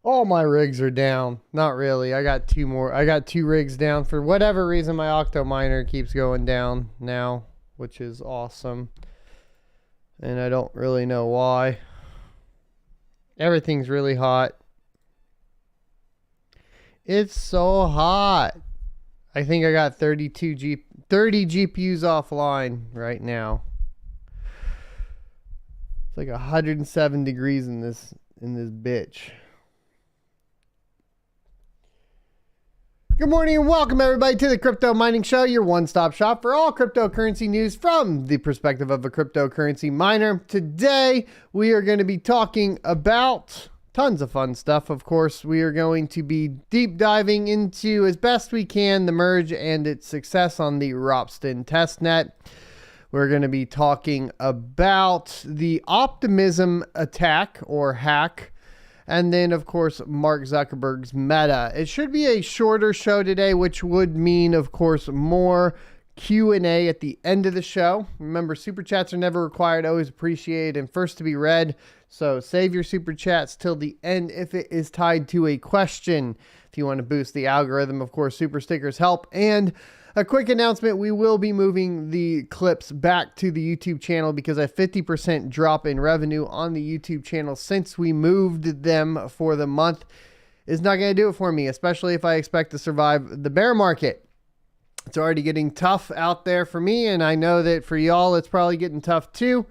All my rigs are down. Not really. I got two rigs down. For whatever reason, my Octo miner keeps going down now, which is awesome. And I don't really know why. Everything's really hot. It's so hot. I think I got 30 GPUs offline right now. It's like 107 degrees in this bitch. Good morning and welcome everybody to the Crypto Mining Show, your one-stop shop for all cryptocurrency news from the perspective of a cryptocurrency miner. Today, we are going to be talking about tons of fun stuff. Of course, we are going to be deep diving into, as best we can, the merge and its success on the Ropsten testnet. We're going to be talking about the Optimism attack or hack. And then, of course, Mark Zuckerberg's Meta. It should be a shorter show today, which would mean, of course, more Q&A at the end of the show. Remember, super chats are never required, always appreciated, and first to be read. So save your super chats till the end if it is tied to a question. If you want to boost the algorithm, of course, super stickers help. And a quick announcement, we will be moving the clips back to the YouTube channel because a 50% drop in revenue on the YouTube channel since we moved them for the month is not going to do it for me, especially if I expect to survive the bear market. It's already getting tough out there for me, and I know that for y'all, it's probably getting tough too.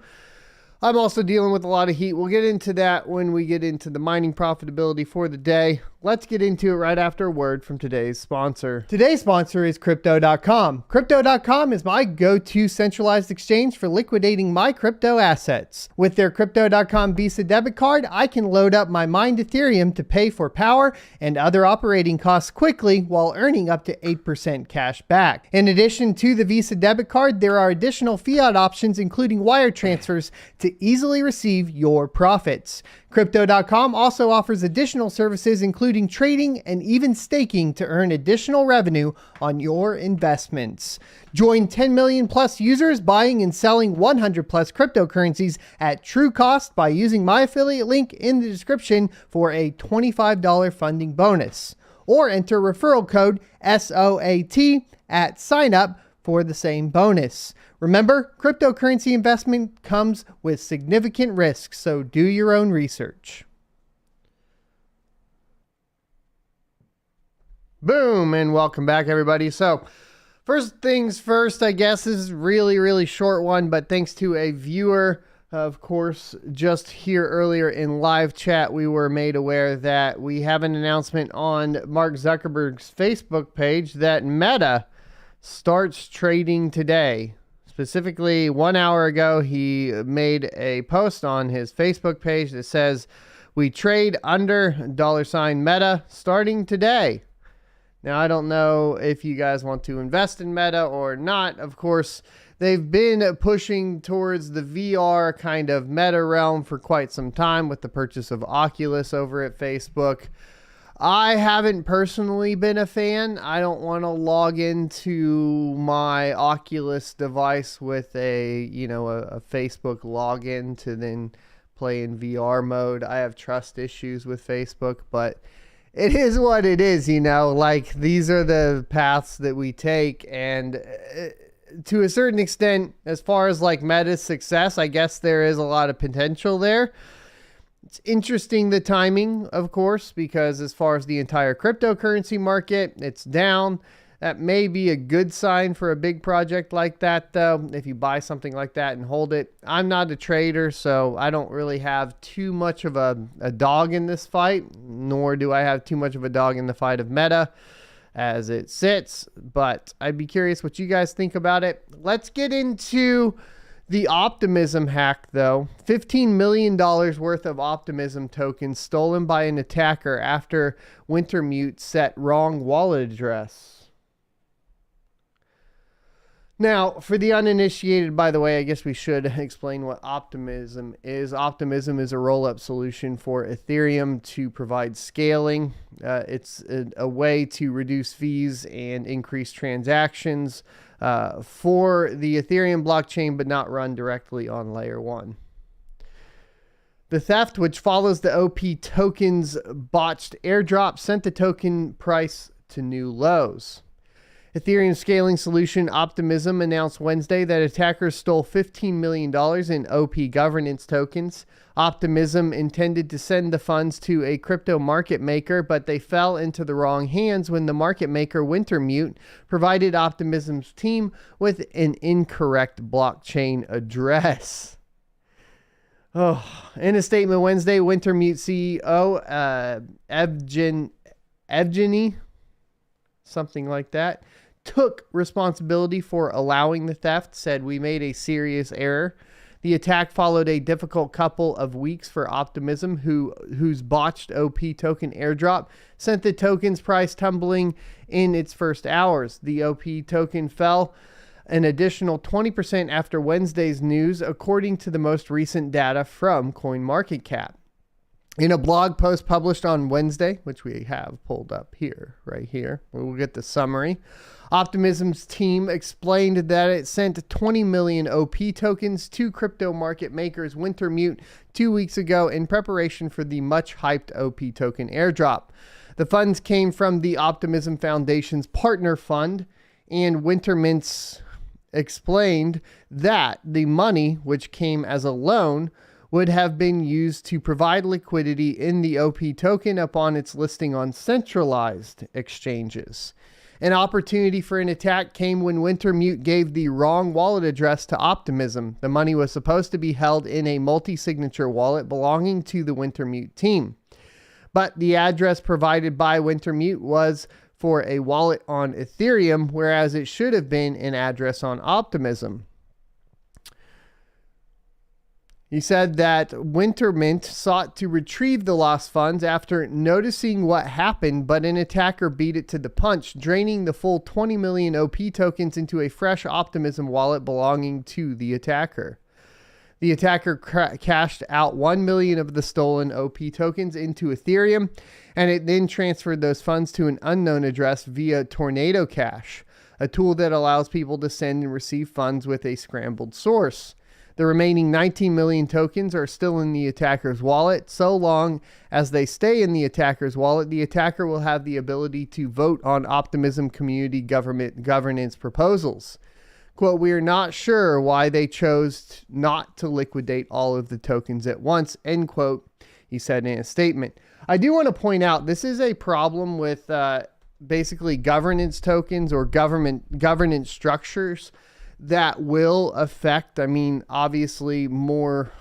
I'm also dealing with a lot of heat. We'll get into that when we get into the mining profitability for the day. Let's get into it right after a word from today's sponsor. Today's sponsor is Crypto.com. Crypto.com is my go-to centralized exchange for liquidating my crypto assets. With their Crypto.com Visa debit card, I can load up my mined Ethereum to pay for power and other operating costs quickly while earning up to 8% cash back. In addition to the Visa debit card, there are additional fiat options, including wire transfers, to easily receive your profits. Crypto.com also offers additional services, including trading and even staking to earn additional revenue on your investments. Join 10 million plus users buying and selling 100 plus cryptocurrencies at true cost by using my affiliate link in the description for a $25 funding bonus. Or enter referral code SOAT at sign up for the same bonus. Remember, cryptocurrency investment comes with significant risks, so do your own research. Boom, and welcome back, everybody. So, first things first, I guess this is really short one, but thanks to a viewer, of course, just here earlier in live chat, we were made aware that we have an announcement on Mark Zuckerberg's Facebook page that Meta starts trading today. Specifically, 1 hour ago, he made a post on his Facebook page that says, "We trade under $Meta starting today." Now, I don't know if you guys want to invest in Meta or not. Of course, they've been pushing towards the VR kind of meta realm for quite some time with the purchase of Oculus over at Facebook. I haven't personally been a fan. I don't want to log into my Oculus device with a Facebook login to then play in VR mode. I have trust issues with Facebook, but it is what it is, like these are the paths that we take. And to a certain extent, as far as like Meta's success, I guess there is a lot of potential there. It's interesting, the timing, of course, because as far as the entire cryptocurrency market, it's down. That may be a good sign for a big project like that, though, if you buy something like that and hold it. I'm not a trader, so I don't really have too much of a dog in this fight, nor do I have too much of a dog in the fight of Meta as it sits. But I'd be curious what you guys think about it. Let's get into the Optimism hack, though. $15 million worth of Optimism tokens stolen by an attacker after Wintermute set wrong wallet address. Now, for the uninitiated, by the way, I guess we should explain what Optimism is. Optimism is a roll-up solution for Ethereum to provide scaling. It's a way to reduce fees and increase transactions for the Ethereum blockchain, but not run directly on layer 1. The theft, which follows the OP token's botched airdrop, sent the token price to new lows. Ethereum scaling solution Optimism announced Wednesday that attackers stole $15 million in OP governance tokens. Optimism intended to send the funds to a crypto market maker, but they fell into the wrong hands when the market maker Wintermute provided Optimism's team with an incorrect blockchain address. In a statement Wednesday, Wintermute CEO Evgeny, something like that, took responsibility for allowing the theft, said, "We made a serious error." The attack followed a difficult couple of weeks for Optimism, whose botched OP token airdrop sent the token's price tumbling in its first hours. The OP token fell an additional 20% after Wednesday's news, according to the most recent data from CoinMarketCap. In a blog post published on Wednesday, which we have pulled up here, right here, we'll get the summary. Optimism's team explained that it sent 20 million OP tokens to crypto market makers Wintermute 2 weeks ago in preparation for the much-hyped OP token airdrop. The funds came from the Optimism Foundation's partner fund, and Wintermute explained that the money, which came as a loan, would have been used to provide liquidity in the OP token upon its listing on centralized exchanges. An opportunity for an attack came when Wintermute gave the wrong wallet address to Optimism. The money was supposed to be held in a multi-signature wallet belonging to the Wintermute team. But the address provided by Wintermute was for a wallet on Ethereum, whereas it should have been an address on Optimism. He said that Wintermute sought to retrieve the lost funds after noticing what happened, but an attacker beat it to the punch, draining the full 20 million OP tokens into a fresh Optimism wallet belonging to the attacker. The attacker cashed out 1 million of the stolen OP tokens into Ethereum, and it then transferred those funds to an unknown address via Tornado Cash, a tool that allows people to send and receive funds with a scrambled source. The remaining 19 million tokens are still in the attacker's wallet. So long as they stay in the attacker's wallet, the attacker will have the ability to vote on Optimism community governance proposals. Quote, "We are not sure why they chose not to liquidate all of the tokens at once," end quote, he said in a statement. I do want to point out this is a problem with basically governance tokens or governance structures that will affect, obviously more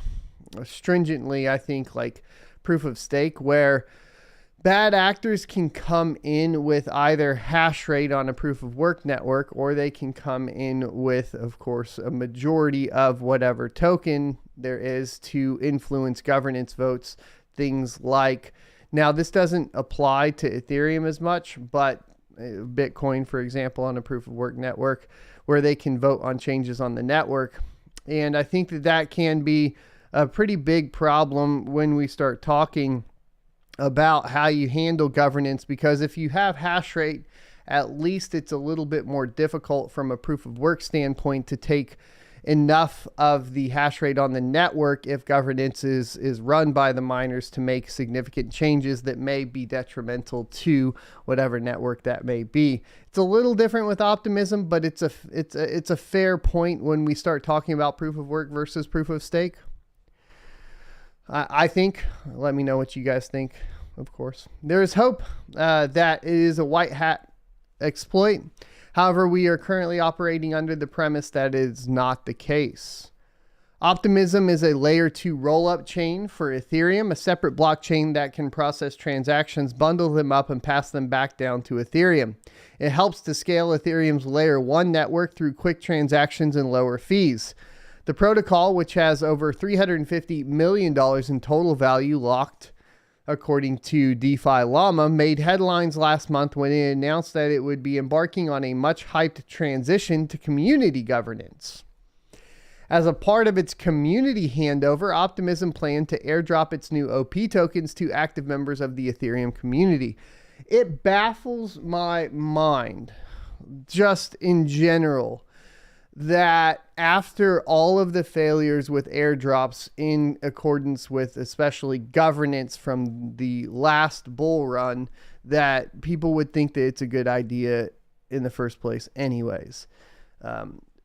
stringently, I think, like proof of stake, where bad actors can come in with either hash rate on a proof of work network, or they can come in with, of course, a majority of whatever token there is to influence governance votes. Things like, now this doesn't apply to Ethereum as much, but Bitcoin, for example, on a proof of work network, where they can vote on changes on the network. And I think that that can be a pretty big problem when we start talking about how you handle governance, because if you have hash rate, at least it's a little bit more difficult from a proof of work standpoint to take enough of the hash rate on the network if governance is run by the miners to make significant changes that may be detrimental to whatever network that may be. It's a little different with Optimism, but it's a fair point when we start talking about proof of work versus proof of stake. I think, let me know what you guys think, of course. There is hope that it is a white hat exploit. However, we are currently operating under the premise that is not the case. Optimism is a layer 2 roll-up chain for Ethereum, a separate blockchain that can process transactions, bundle them up, and pass them back down to Ethereum. It helps to scale Ethereum's layer 1 network through quick transactions and lower fees. The protocol, which has over $350 million in total value locked according to DeFi Llama, made headlines last month when it announced that it would be embarking on a much hyped transition to community governance. As a part of its community handover, Optimism planned to airdrop its new OP tokens to active members of the Ethereum community. It baffles my mind, just in general, that after all of the failures with airdrops in accordance with especially governance from the last bull run, that people would think that it's a good idea in the first place anyways.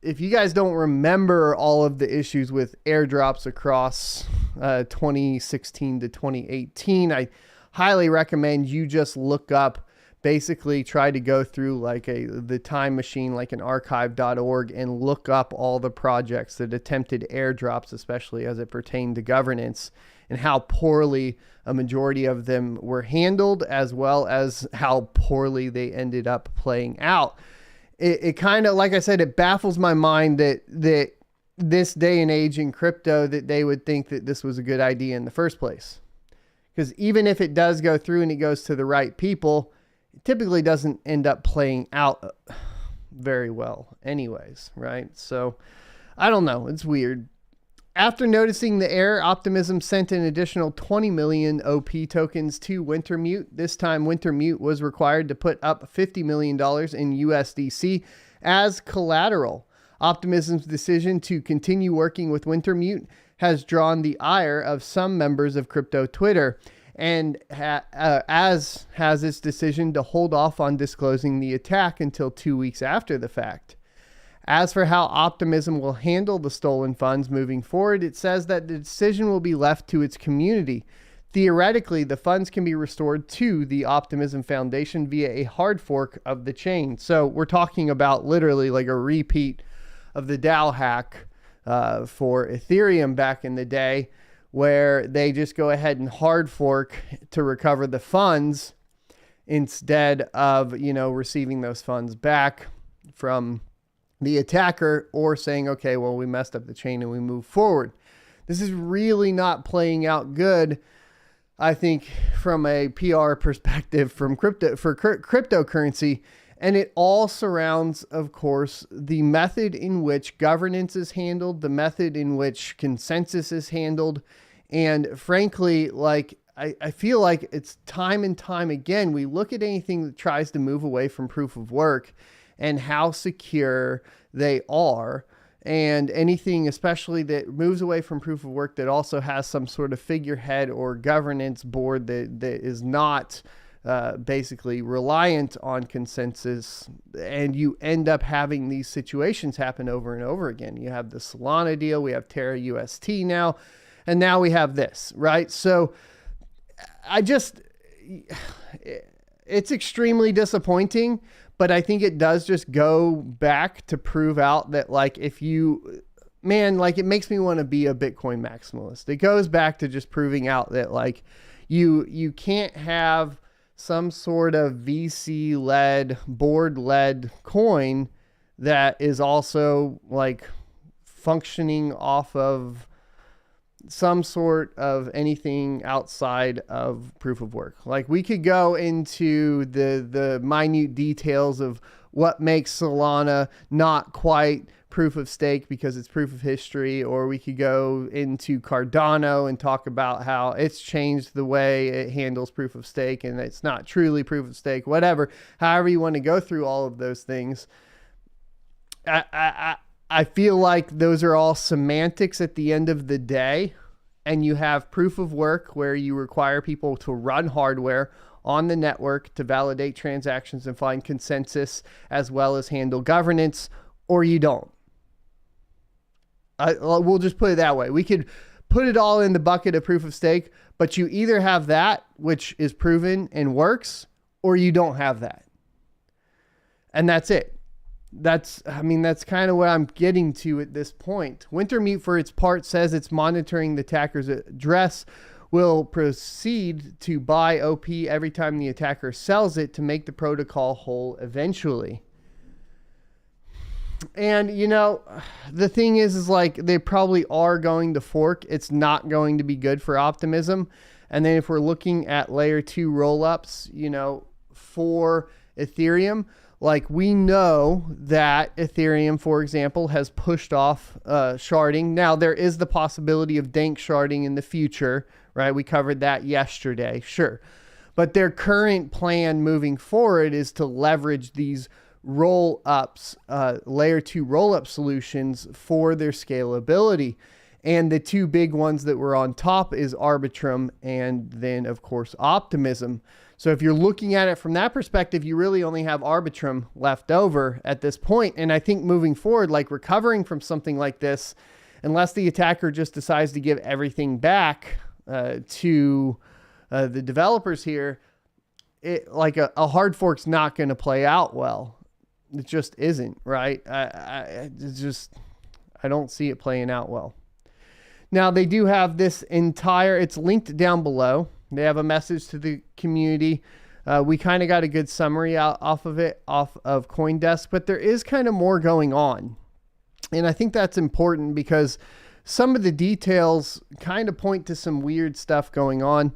If you guys don't remember all of the issues with airdrops across 2016 to 2018, I highly recommend you just look up, basically try to go through like the time machine, like an archive.org, and look up all the projects that attempted airdrops, especially as it pertained to governance, and how poorly a majority of them were handled, as well as how poorly they ended up playing out. It kind of, like I said, it baffles my mind that this day and age in crypto that they would think that this was a good idea in the first place. Because even if it does go through and it goes to the right people, it typically doesn't end up playing out very well anyways, right? So I don't know. It's weird. After noticing the error, Optimism sent an additional 20 million OP tokens to Wintermute. This time, Wintermute was required to put up $50 million in USDC as collateral. Optimism's decision to continue working with Wintermute has drawn the ire of some members of crypto Twitter, and as has its decision to hold off on disclosing the attack until 2 weeks after the fact. As for how Optimism will handle the stolen funds moving forward, it says that the decision will be left to its community. Theoretically, the funds can be restored to the Optimism Foundation via a hard fork of the chain. So we're talking about literally like a repeat of the DAO hack for Ethereum back in the day, where they just go ahead and hard fork to recover the funds instead of, receiving those funds back from the attacker, or saying, okay, well, we messed up the chain and we move forward. This is really not playing out good, I think, from a PR perspective for cryptocurrency. And it all surrounds, of course, the method in which governance is handled, the method in which consensus is handled. And frankly, I feel like it's time and time again, we look at anything that tries to move away from proof of work and how secure they are, and anything especially that moves away from proof of work that also has some sort of figurehead or governance board that is not basically reliant on consensus, and you end up having these situations happen over and over again. You have the Solana deal, we have Terra UST now, and now we have this, right? So it's extremely disappointing. But I think it does just go back to prove out that, it makes me want to be a Bitcoin maximalist. It goes back to just proving out that, you can't have some sort of VC-led, board-led coin that is also, functioning off of some sort of anything outside of proof of work. We could go into the minute details of what makes Solana not quite proof of stake because it's proof of history, or we could go into Cardano and talk about how it's changed the way it handles proof of stake and it's not truly proof of stake, whatever. However you want to go through all of those things. I feel like those are all semantics at the end of the day, and you have proof of work where you require people to run hardware on the network to validate transactions and find consensus as well as handle governance, or you don't. We'll just put it that way. We could put it all in the bucket of proof of stake, but you either have that, which is proven and works, or you don't have that. And that's it. That's kind of what I'm getting to at this point. Wintermute, for its part, says it's monitoring the attacker's address, will proceed to buy OP every time the attacker sells it to make the protocol whole eventually. And, you know, the thing is like they probably are going to fork. It's not going to be good for Optimism. And then if we're looking at layer 2 rollups, you know, for Ethereum, like we know that Ethereum, for example, has pushed off sharding. Now, there is the possibility of dank sharding in the future, right? We covered that yesterday, sure. But their current plan moving forward is to leverage these roll-ups, layer 2 roll-up solutions for their scalability. And the two big ones that were on top is Arbitrum and then, of course, Optimism. So if you're looking at it from that perspective, you really only have Arbitrum left over at this point. And I think moving forward, like recovering from something like this, unless the attacker just decides to give everything back to the developers here, like a hard fork's not going to play out well. It just isn't, right? I don't see it playing out well. Now, they do have this entire, it's linked down below. They have a message to the community. We kind of got a good summary off of CoinDesk, but there is kind of more going on. And I think that's important because some of the details kind of point to some weird stuff going on.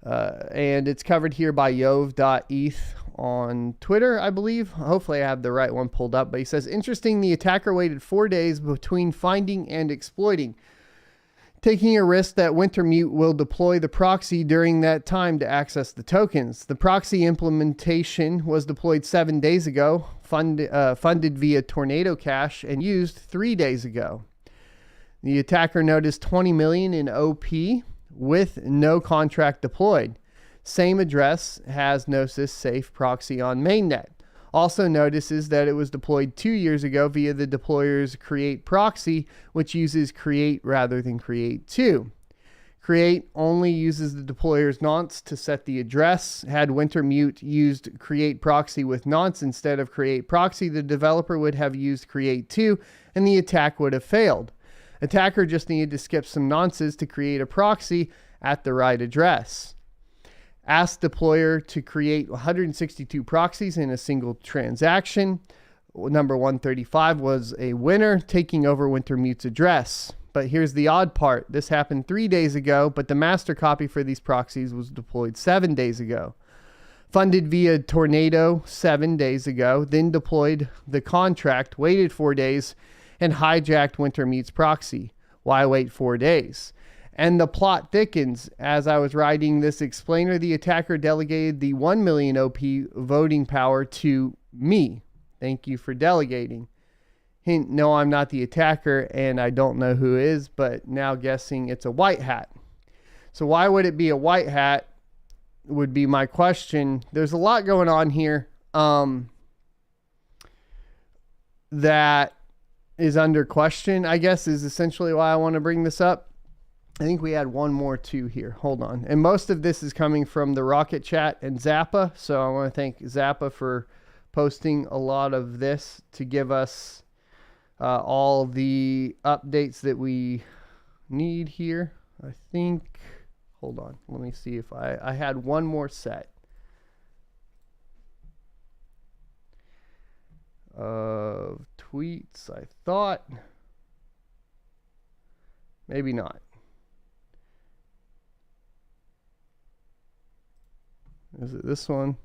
And it's covered here by Yov.eth on Twitter, I believe. Hopefully I have the right one pulled up. But he says, interesting, the attacker waited 4 days between finding and exploiting, taking a risk that Wintermute will deploy the proxy during that time to access the tokens. The proxy implementation was deployed 7 days ago, funded via Tornado Cash, and used 3 days ago. The attacker noticed 20 million in OP with no contract deployed. Same address has Gnosis safe proxy on mainnet. Also notices that it was deployed 2 years ago via the deployer's create proxy, which uses create rather than create2. Create only uses the deployer's nonce to set the address. Had Wintermute used create proxy with nonce instead of create proxy, the developer would have used create2 and the attack would have failed. Attacker just needed to skip some nonces to create a proxy at the right address. Asked deployer to create 162 proxies in a single transaction. Number 135 was a winner, taking over Wintermute's address. But here's the odd part. This happened 3 days ago, but the master copy for these proxies was deployed 7 days ago. Funded via Tornado 7 days ago, then deployed the contract, waited 4 days, and hijacked Wintermute's proxy. Why wait 4 days? And the plot thickens. As I was writing this explainer, the attacker delegated the 1 million OP voting power to me. Thank you for delegating. Hint, no, I'm not the attacker, and I don't know who is, but now guessing it's a white hat. So why would it be a white hat would be my question. There's a lot going on here that is under question, I guess, is essentially why I want to bring this up. I think we had one more too here. Hold on. And most of this is coming from the Rocket Chat and Zappa. So I want to thank Zappa for posting a lot of this to give us all the updates that we need here. I think, hold on. Let me see if I had one more set of tweets. I thought, maybe not. Is it this one?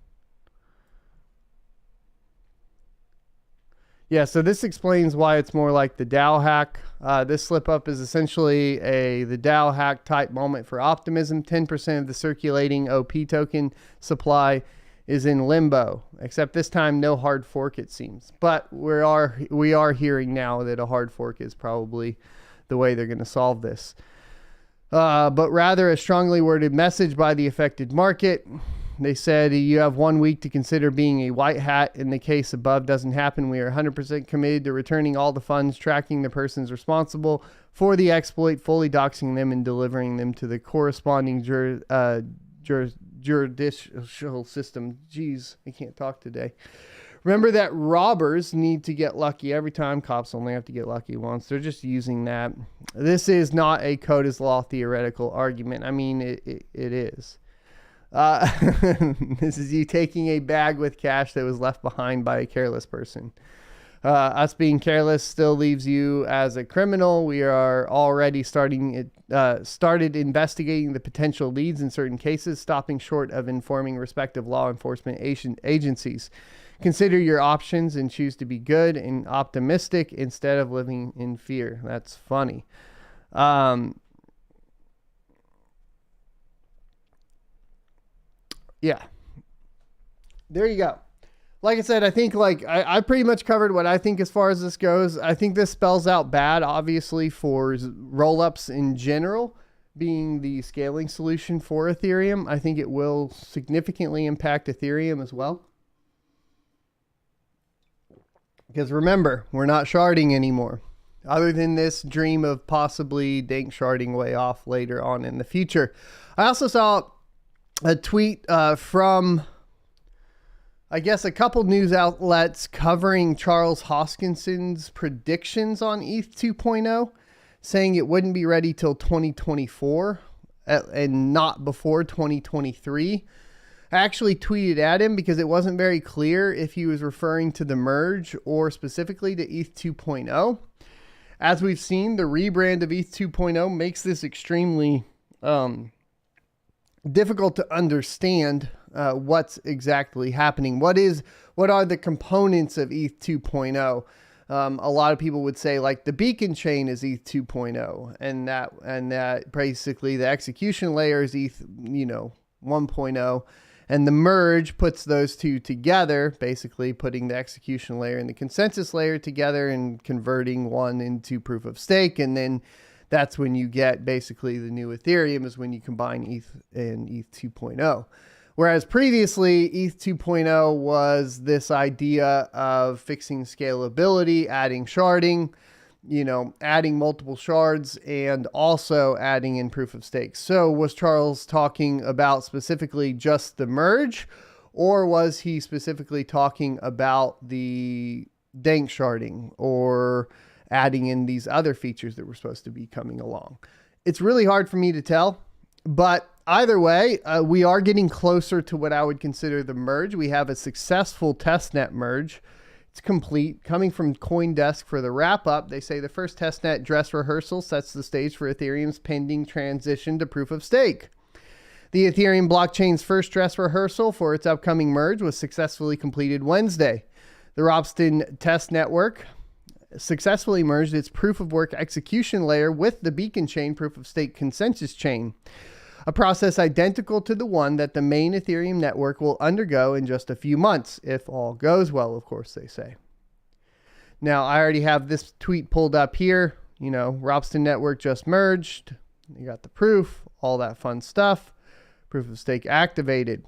Yeah, so this explains why it's more like the DAO hack. This slip up is essentially the DAO hack type moment for Optimism. 10% of the circulating OP token supply is in limbo, except this time no hard fork, it seems. But we are hearing now that a hard fork is probably the way they're going to solve this. But rather a strongly worded message by the affected market. They said you have 1 week to consider being a white hat. In the case above doesn't happen, we are 100% committed to returning all the funds, tracking the persons responsible for the exploit, fully doxing them, and delivering them to the corresponding judicial system. Jeez, I can't talk today. Remember that robbers need to get lucky every time. Cops only have to get lucky once. They're just using that. This is not a code is law theoretical argument. I mean, it is. This is you taking a bag with cash that was left behind by a careless person. Us being careless still leaves you as a criminal. We are already started investigating the potential leads in certain cases, stopping short of informing respective law enforcement agencies. Consider your options and choose to be good and optimistic instead of living in fear. That's funny. Yeah. There you go. Like I said, I think I pretty much covered what I think as far as this goes. I think this spells out bad, obviously, for roll-ups in general being the scaling solution for Ethereum. I think it will significantly impact Ethereum as well. Because remember, we're not sharding anymore. Other than this dream of possibly dank sharding way off later on in the future. I also saw a tweet from, I guess, a couple news outlets covering Charles Hoskinson's predictions on ETH 2.0, saying it wouldn't be ready till 2024 and not before 2023. I actually tweeted at him because it wasn't very clear if he was referring to the merge or specifically to ETH 2.0. As we've seen, the rebrand of ETH 2.0 makes this extremely difficult to understand what's exactly happening. What are the components of ETH 2.0? A lot of people would say like the beacon chain is ETH 2.0 and that basically the execution layer is ETH 1.0, and the merge puts those two together, basically putting the execution layer and the consensus layer together and converting one into proof of stake, and then that's when you get basically the new Ethereum, is when you combine ETH and ETH 2.0. Whereas previously, ETH 2.0 was this idea of fixing scalability, adding sharding, adding multiple shards, and also adding in proof of stake. So was Charles talking about specifically just the merge, or was he specifically talking about the dank sharding or adding in these other features that were supposed to be coming along? It's really hard for me to tell, but either way, we are getting closer to what I would consider the merge. We have a successful testnet merge. It's complete. Coming from CoinDesk for the wrap up, they say the first testnet dress rehearsal sets the stage for Ethereum's pending transition to proof of stake. The Ethereum blockchain's first dress rehearsal for its upcoming merge was successfully completed Wednesday. The Ropsten test network successfully merged its proof of work execution layer with the beacon chain proof of stake consensus chain, a process identical to the one that the main Ethereum network will undergo in just a few months, if all goes well, of course, they say. Now, I already have this tweet pulled up here. Ropsten network just merged. You got the proof, all that fun stuff. Proof of stake activated.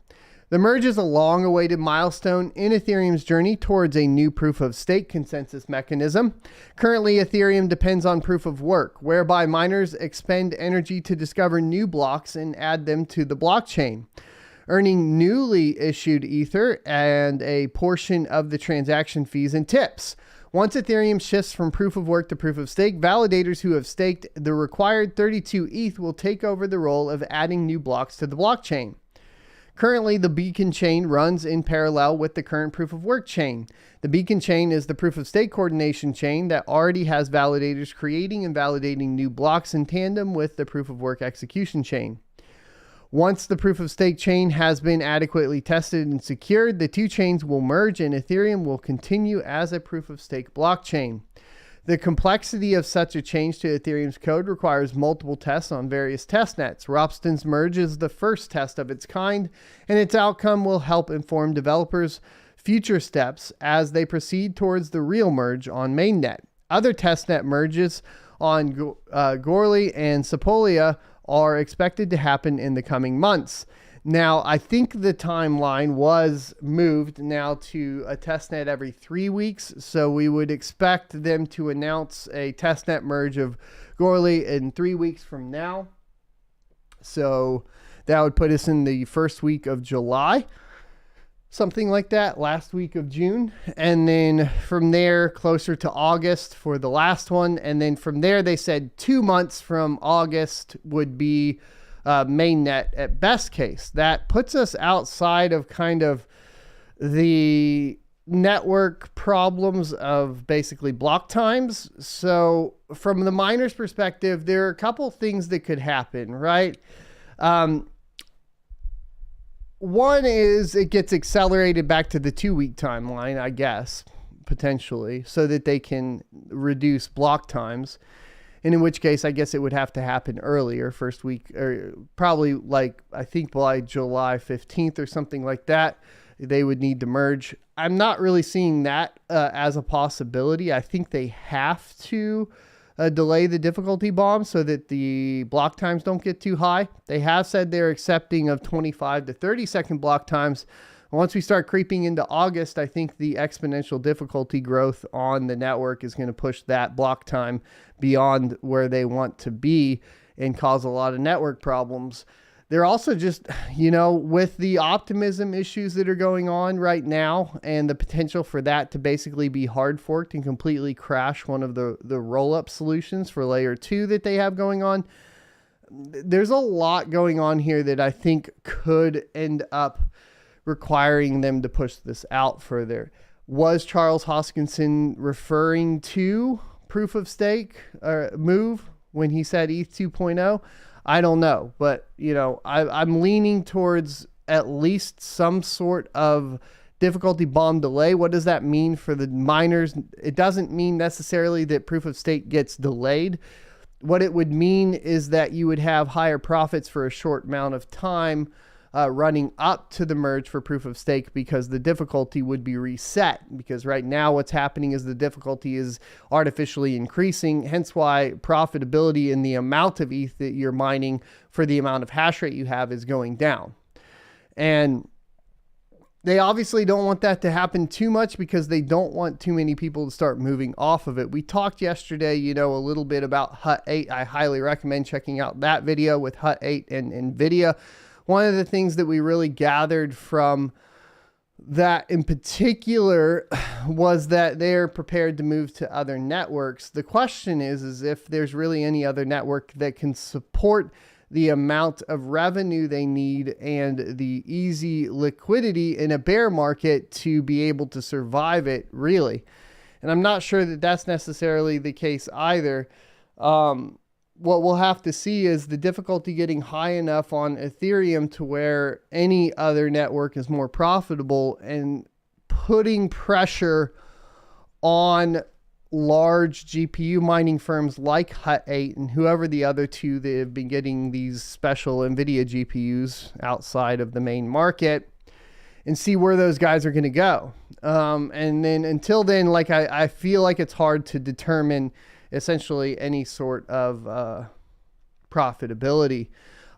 The merge is a long-awaited milestone in Ethereum's journey towards a new proof of stake consensus mechanism. Currently, Ethereum depends on proof of work, whereby miners expend energy to discover new blocks and add them to the blockchain, earning newly issued Ether and a portion of the transaction fees and tips. Once Ethereum shifts from proof of work to proof of stake, validators who have staked the required 32 ETH will take over the role of adding new blocks to the blockchain. Currently, the beacon chain runs in parallel with the current proof of work chain. The beacon chain is the proof of stake coordination chain that already has validators creating and validating new blocks in tandem with the proof of work execution chain. Once the proof of stake chain has been adequately tested and secured, the two chains will merge and Ethereum will continue as a proof of stake blockchain. The complexity of such a change to Ethereum's code requires multiple tests on various testnets. Ropsten's merge is the first test of its kind, and its outcome will help inform developers' future steps as they proceed towards the real merge on mainnet. Other testnet merges on Goerli and Sepolia are expected to happen in the coming months. Now, I think the timeline was moved now to a testnet every 3 weeks, so we would expect them to announce a testnet merge of Goerli in 3 weeks from now. So that would put us in the first week of July, something like that, last week of June. And then from there, closer to August for the last one. And then from there, they said 2 months from August would be mainnet at best case. That puts us outside of kind of the network problems of basically block times. So from the miner's perspective, there are a couple things that could happen, right? One is it gets accelerated back to the 2-week timeline, I guess, potentially, so that they can reduce block times. And in which case, I guess it would have to happen earlier, first week, or probably like, I think by July 15th or something like that, they would need to merge. I'm not really seeing that as a possibility. I think they have to delay the difficulty bomb so that the block times don't get too high. They have said they're accepting of 25 to 30 second block times. Once we start creeping into August, I think the exponential difficulty growth on the network is going to push that block time beyond where they want to be and cause a lot of network problems. They're also just, with the Optimism issues that are going on right now and the potential for that to basically be hard forked and completely crash one of the roll-up solutions for layer 2 that they have going on. There's a lot going on here that I think could end up requiring them to push this out further. Was Charles Hoskinson referring to proof of stake or move when he said ETH 2.0? I don't know, but I'm leaning towards at least some sort of difficulty bomb delay. What does that mean for the miners? It doesn't mean necessarily that proof of stake gets delayed. What it would mean is that you would have higher profits for a short amount of time running up to the merge for proof of stake, because the difficulty would be reset. Because right now what's happening is the difficulty is artificially increasing, hence why profitability in the amount of ETH that you're mining for the amount of hash rate you have is going down. And they obviously don't want that to happen too much because they don't want too many people to start moving off of it. We talked yesterday, a little bit about Hut 8. I highly recommend checking out that video with Hut 8 and NVIDIA. One of the things that we really gathered from that in particular was that they're prepared to move to other networks. The question is if there's really any other network that can support the amount of revenue they need and the easy liquidity in a bear market to be able to survive it, really. And I'm not sure that that's necessarily the case either. What we'll have to see is the difficulty getting high enough on Ethereum to where any other network is more profitable, and putting pressure on large GPU mining firms like Hut 8 and whoever the other two that have been getting these special NVIDIA GPUs outside of the main market, and see where those guys are going to go. And then until then, I feel like it's hard to determine essentially any sort of profitability.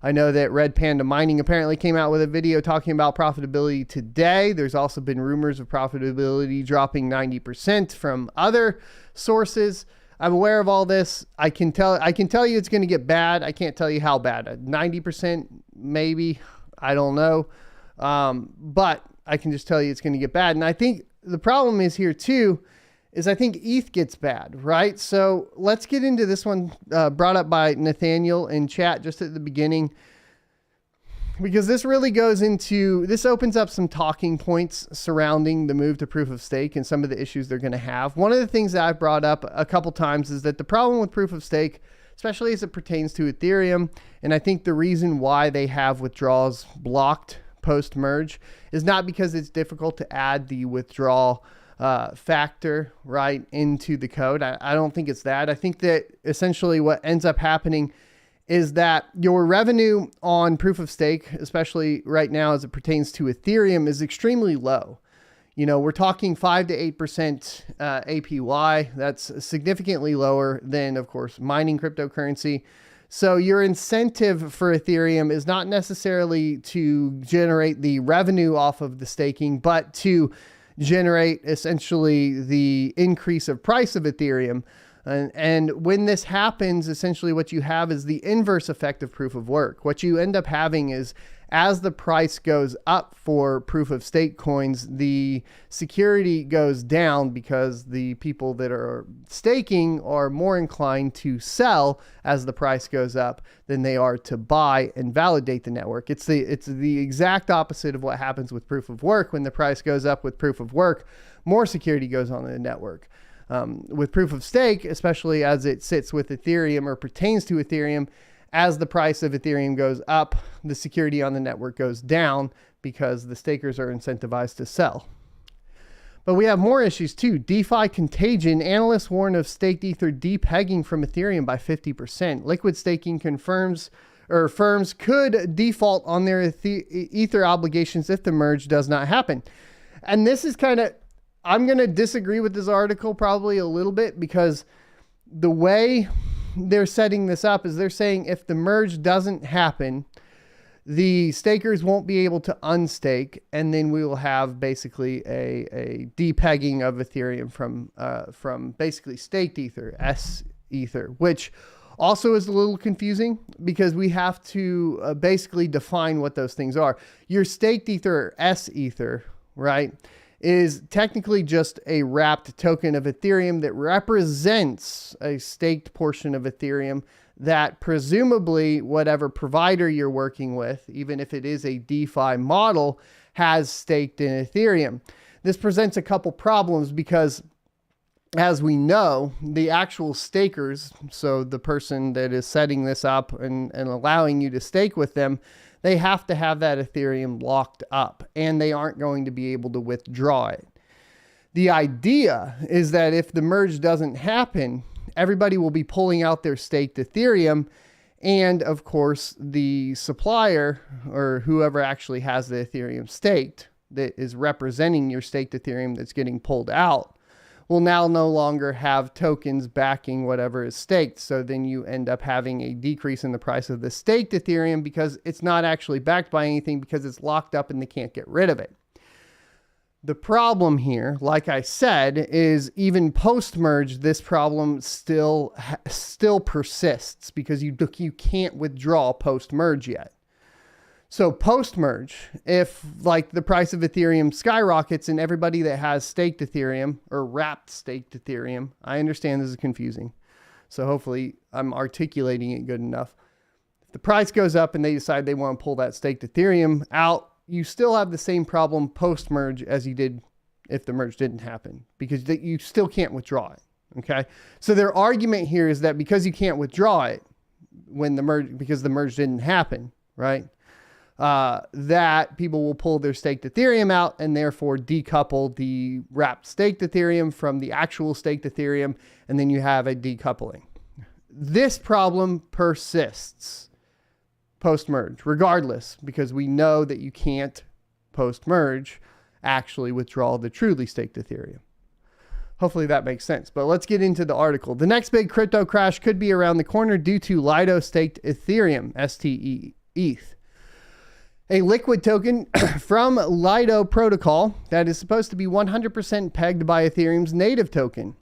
I know that Red Panda Mining apparently came out with a video talking about profitability today. There's also been rumors of profitability dropping 90% from other sources. I'm aware of all this. I can tell you it's going to get bad. I can't tell you how bad. 90% maybe. I don't know. But I can just tell you it's going to get bad. And I think the problem is here too, is I think ETH gets bad, right? So let's get into this one brought up by Nathaniel in chat just at the beginning, because this really this opens up some talking points surrounding the move to proof of stake and some of the issues they're going to have. One of the things that I've brought up a couple times is that the problem with proof of stake, especially as it pertains to Ethereum, and I think the reason why they have withdrawals blocked post-merge is not because it's difficult to add the withdrawal factor right into the code. I don't think it's that. I think that essentially what ends up happening is that your revenue on proof of stake, especially right now as it pertains to Ethereum, is extremely low. We're talking 5 to 8% APY. That's significantly lower than, of course, mining cryptocurrency. So your incentive for Ethereum is not necessarily to generate the revenue off of the staking, but to generate essentially the increase of price of Ethereum. And when this happens, essentially what you have is the inverse effect of proof of work. What you end up having is, as the price goes up for proof of stake coins, the security goes down because the people that are staking are more inclined to sell as the price goes up than they are to buy and validate the network. It's the exact opposite of what happens with proof of work. When the price goes up with proof of work, more security goes on in the network. With proof of stake, especially as it sits with Ethereum or pertains to Ethereum, as the price of Ethereum goes up, the security on the network goes down because the stakers are incentivized to sell. But we have more issues too. DeFi contagion. Analysts warn of staked Ether depegging from Ethereum by 50%. Liquid staking confirms, or firms could default on their Ether obligations if the merge does not happen. And this is kind of, I'm going to disagree with this article probably a little bit, because the way they're setting this up is they're saying if the merge doesn't happen, the stakers won't be able to unstake, and then we will have basically a depegging of Ethereum from basically staked Ether, S Ether, which also is a little confusing because we have to basically define what those things are. Your staked Ether, or S Ether, right, is technically just a wrapped token of Ethereum that represents a staked portion of Ethereum that presumably whatever provider you're working with, even if it is a DeFi model, has staked in Ethereum. This presents a couple problems because, as we know, the actual stakers, so the person that is setting this up and allowing you to stake with them, they have to have that Ethereum locked up, and they aren't going to be able to withdraw it. The idea is that if the merge doesn't happen, everybody will be pulling out their staked Ethereum, and of course the supplier, or whoever actually has the Ethereum staked that is representing your staked Ethereum that's getting pulled out, will now no longer have tokens backing whatever is staked. So then you end up having a decrease in the price of the staked Ethereum because it's not actually backed by anything, because it's locked up and they can't get rid of it. The problem here, like I said, is even post-merge, this problem still persists because you can't withdraw post-merge yet. So post-merge, if like the price of Ethereum skyrockets and everybody that has staked Ethereum or wrapped staked Ethereum, I understand this is confusing, so hopefully I'm articulating it good enough. If the price goes up and they decide they want to pull that staked Ethereum out, you still have the same problem post-merge as you did if the merge didn't happen, because you still can't withdraw it, okay? So their argument here is that because you can't withdraw it when the merge, because the merge didn't happen, right? That people will pull their staked Ethereum out and therefore decouple the wrapped staked Ethereum from the actual staked Ethereum, and then you have a decoupling. This problem persists post-merge regardless, because we know that you can't post-merge actually withdraw the truly staked Ethereum. Hopefully that makes sense, but let's get into the article. The next big crypto crash could be around the corner due to Lido staked Ethereum, ETH. A liquid token from Lido protocol that is supposed to be 100% pegged by Ethereum's native token.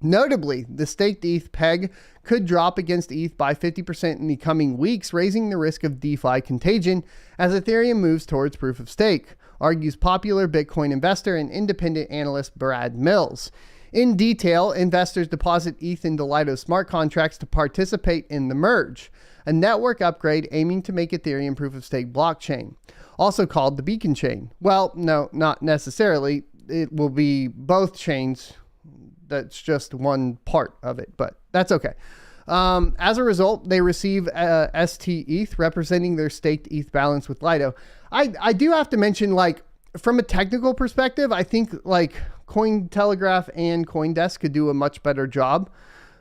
Notably, the staked ETH peg could drop against ETH by 50% in the coming weeks, raising the risk of DeFi contagion as Ethereum moves towards proof of stake, argues popular Bitcoin investor and independent analyst Brad Mills. In detail, investors deposit ETH into Lido smart contracts to participate in the merge, a network upgrade aiming to make Ethereum proof of stake blockchain, also called the Beacon chain. Well, no, not necessarily. It will be both chains. That's just one part of it, but that's okay. As a result, they receive ST ETH representing their staked ETH balance with Lido. I do have to mention, like, from a technical perspective, I think like Cointelegraph and CoinDesk could do a much better job.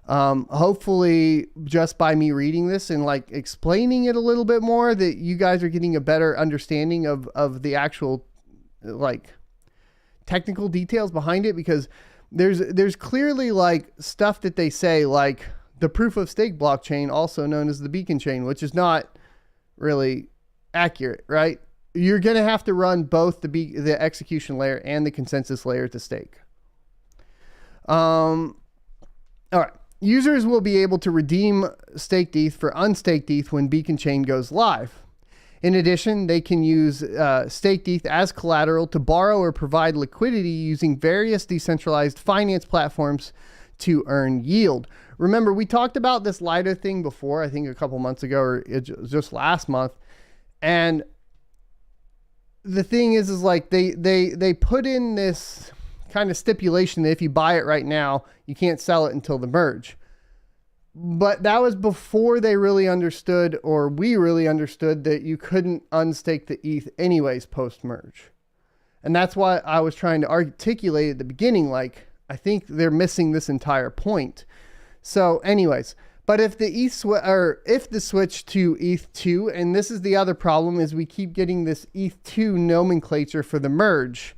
Hopefully just by me reading this and like explaining it a little bit more, that you guys are getting a better understanding of the actual like technical details behind it, because there's clearly like stuff that they say, like the proof of stake blockchain, also known as the Beacon chain, which is not really accurate, right? You're going to have to run both the execution layer and the consensus layer to stake. All right. Users will be able to redeem staked ETH for unstaked ETH when Beacon Chain goes live. In addition, they can use staked ETH as collateral to borrow or provide liquidity using various decentralized finance platforms to earn yield. Remember, we talked about this Lido thing before, I think a couple months ago, or just last month. And the thing is like they put in this kind of stipulation that if you buy it right now, you can't sell it until the merge. But that was before they really understood, or we really understood, that you couldn't unstake the ETH anyways post-merge. And that's why I was trying to articulate at the beginning, like, I think they're missing this entire point. So anyways, but if the if the switch to ETH2, and this is the other problem, is we keep getting this ETH2 nomenclature for the merge.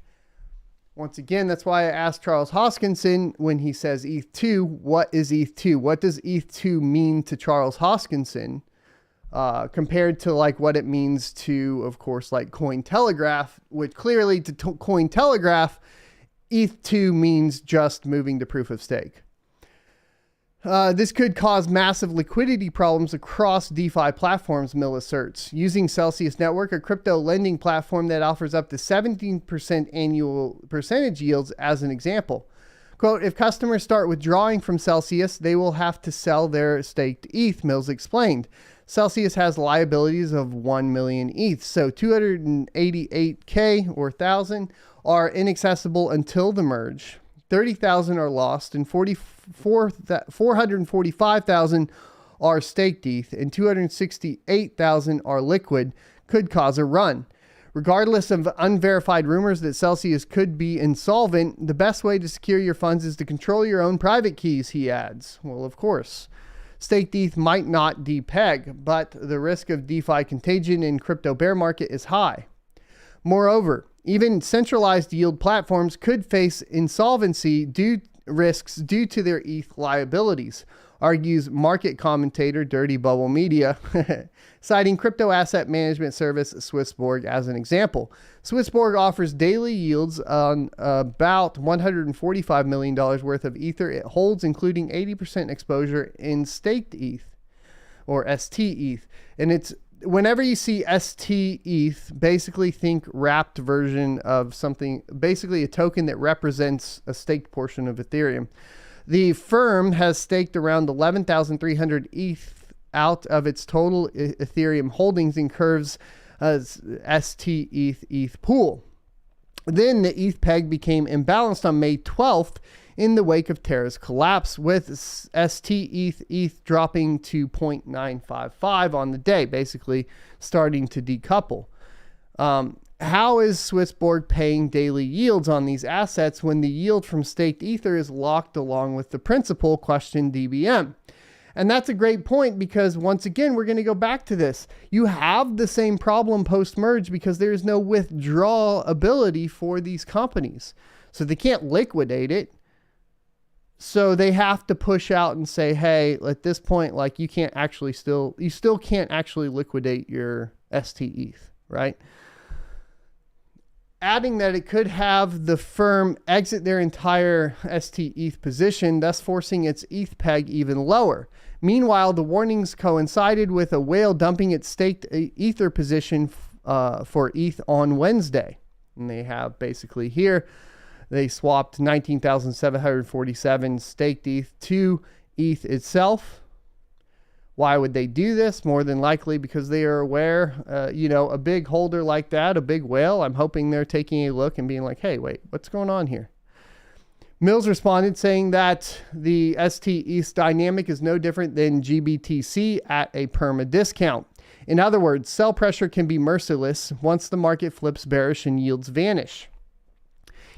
Once again, that's why I asked Charles Hoskinson when he says ETH2, what is ETH2? What does ETH2 mean to Charles Hoskinson compared to like what it means to, of course, like Cointelegraph, which clearly to Cointelegraph, ETH2 means just moving to proof of stake. This could cause massive liquidity problems across DeFi platforms, Mill asserts. Using Celsius Network, a crypto lending platform that offers up to 17% annual percentage yields as an example. Quote, if customers start withdrawing from Celsius, they will have to sell their staked ETH, Mills explained. Celsius has liabilities of 1 million ETH, so 288K or 1,000 are inaccessible until the merge. 30,000 are lost, and 445,000 are staked ETH, and 268,000 are liquid, could cause a run. Regardless of unverified rumors that Celsius could be insolvent, the best way to secure your funds is to control your own private keys, he adds. Well, of course. Staked ETH might not depeg, but the risk of DeFi contagion in crypto bear market is high. Moreover, even centralized yield platforms could face insolvency risks due to their ETH liabilities, argues market commentator Dirty Bubble Media, citing crypto asset management service Swissborg as an example. Swissborg offers daily yields on about $145 million worth of Ether it holds, including 80% exposure in staked ETH, or ST ETH. And it's whenever you see ST ETH, basically think wrapped version of something, basically a token that represents a staked portion of Ethereum. The firm has staked around 11,300 ETH out of its total Ethereum holdings in Curve's ST ETH pool. Then the ETH peg became imbalanced on May 12th in the wake of Terra's collapse, with ST ETH dropping to 0.955 on the day, basically starting to decouple. How is Swissborg paying daily yields on these assets when the yield from staked Ether is locked along with the principal, questioned DBM? And that's a great point, because once again, we're going to go back to this. You have the same problem post-merge because there is no withdrawal ability for these companies. So they can't liquidate it. So they have to push out and say, hey, at this point, like you still can't actually liquidate your ST ETH, right? Adding that it could have the firm exit their entire ST ETH position, thus forcing its ETH peg even lower. Meanwhile, the warnings coincided with a whale dumping its staked Ether position for ETH on Wednesday. And they have basically here, they swapped 19,747 staked ETH to ETH itself. Why would they do this? More than likely because they are aware, a big holder like that, a big whale, I'm hoping they're taking a look and being like, hey, wait, what's going on here? Mills responded saying that the ST ETH dynamic is no different than GBTC at a perma discount. In other words, sell pressure can be merciless once the market flips bearish and yields vanish.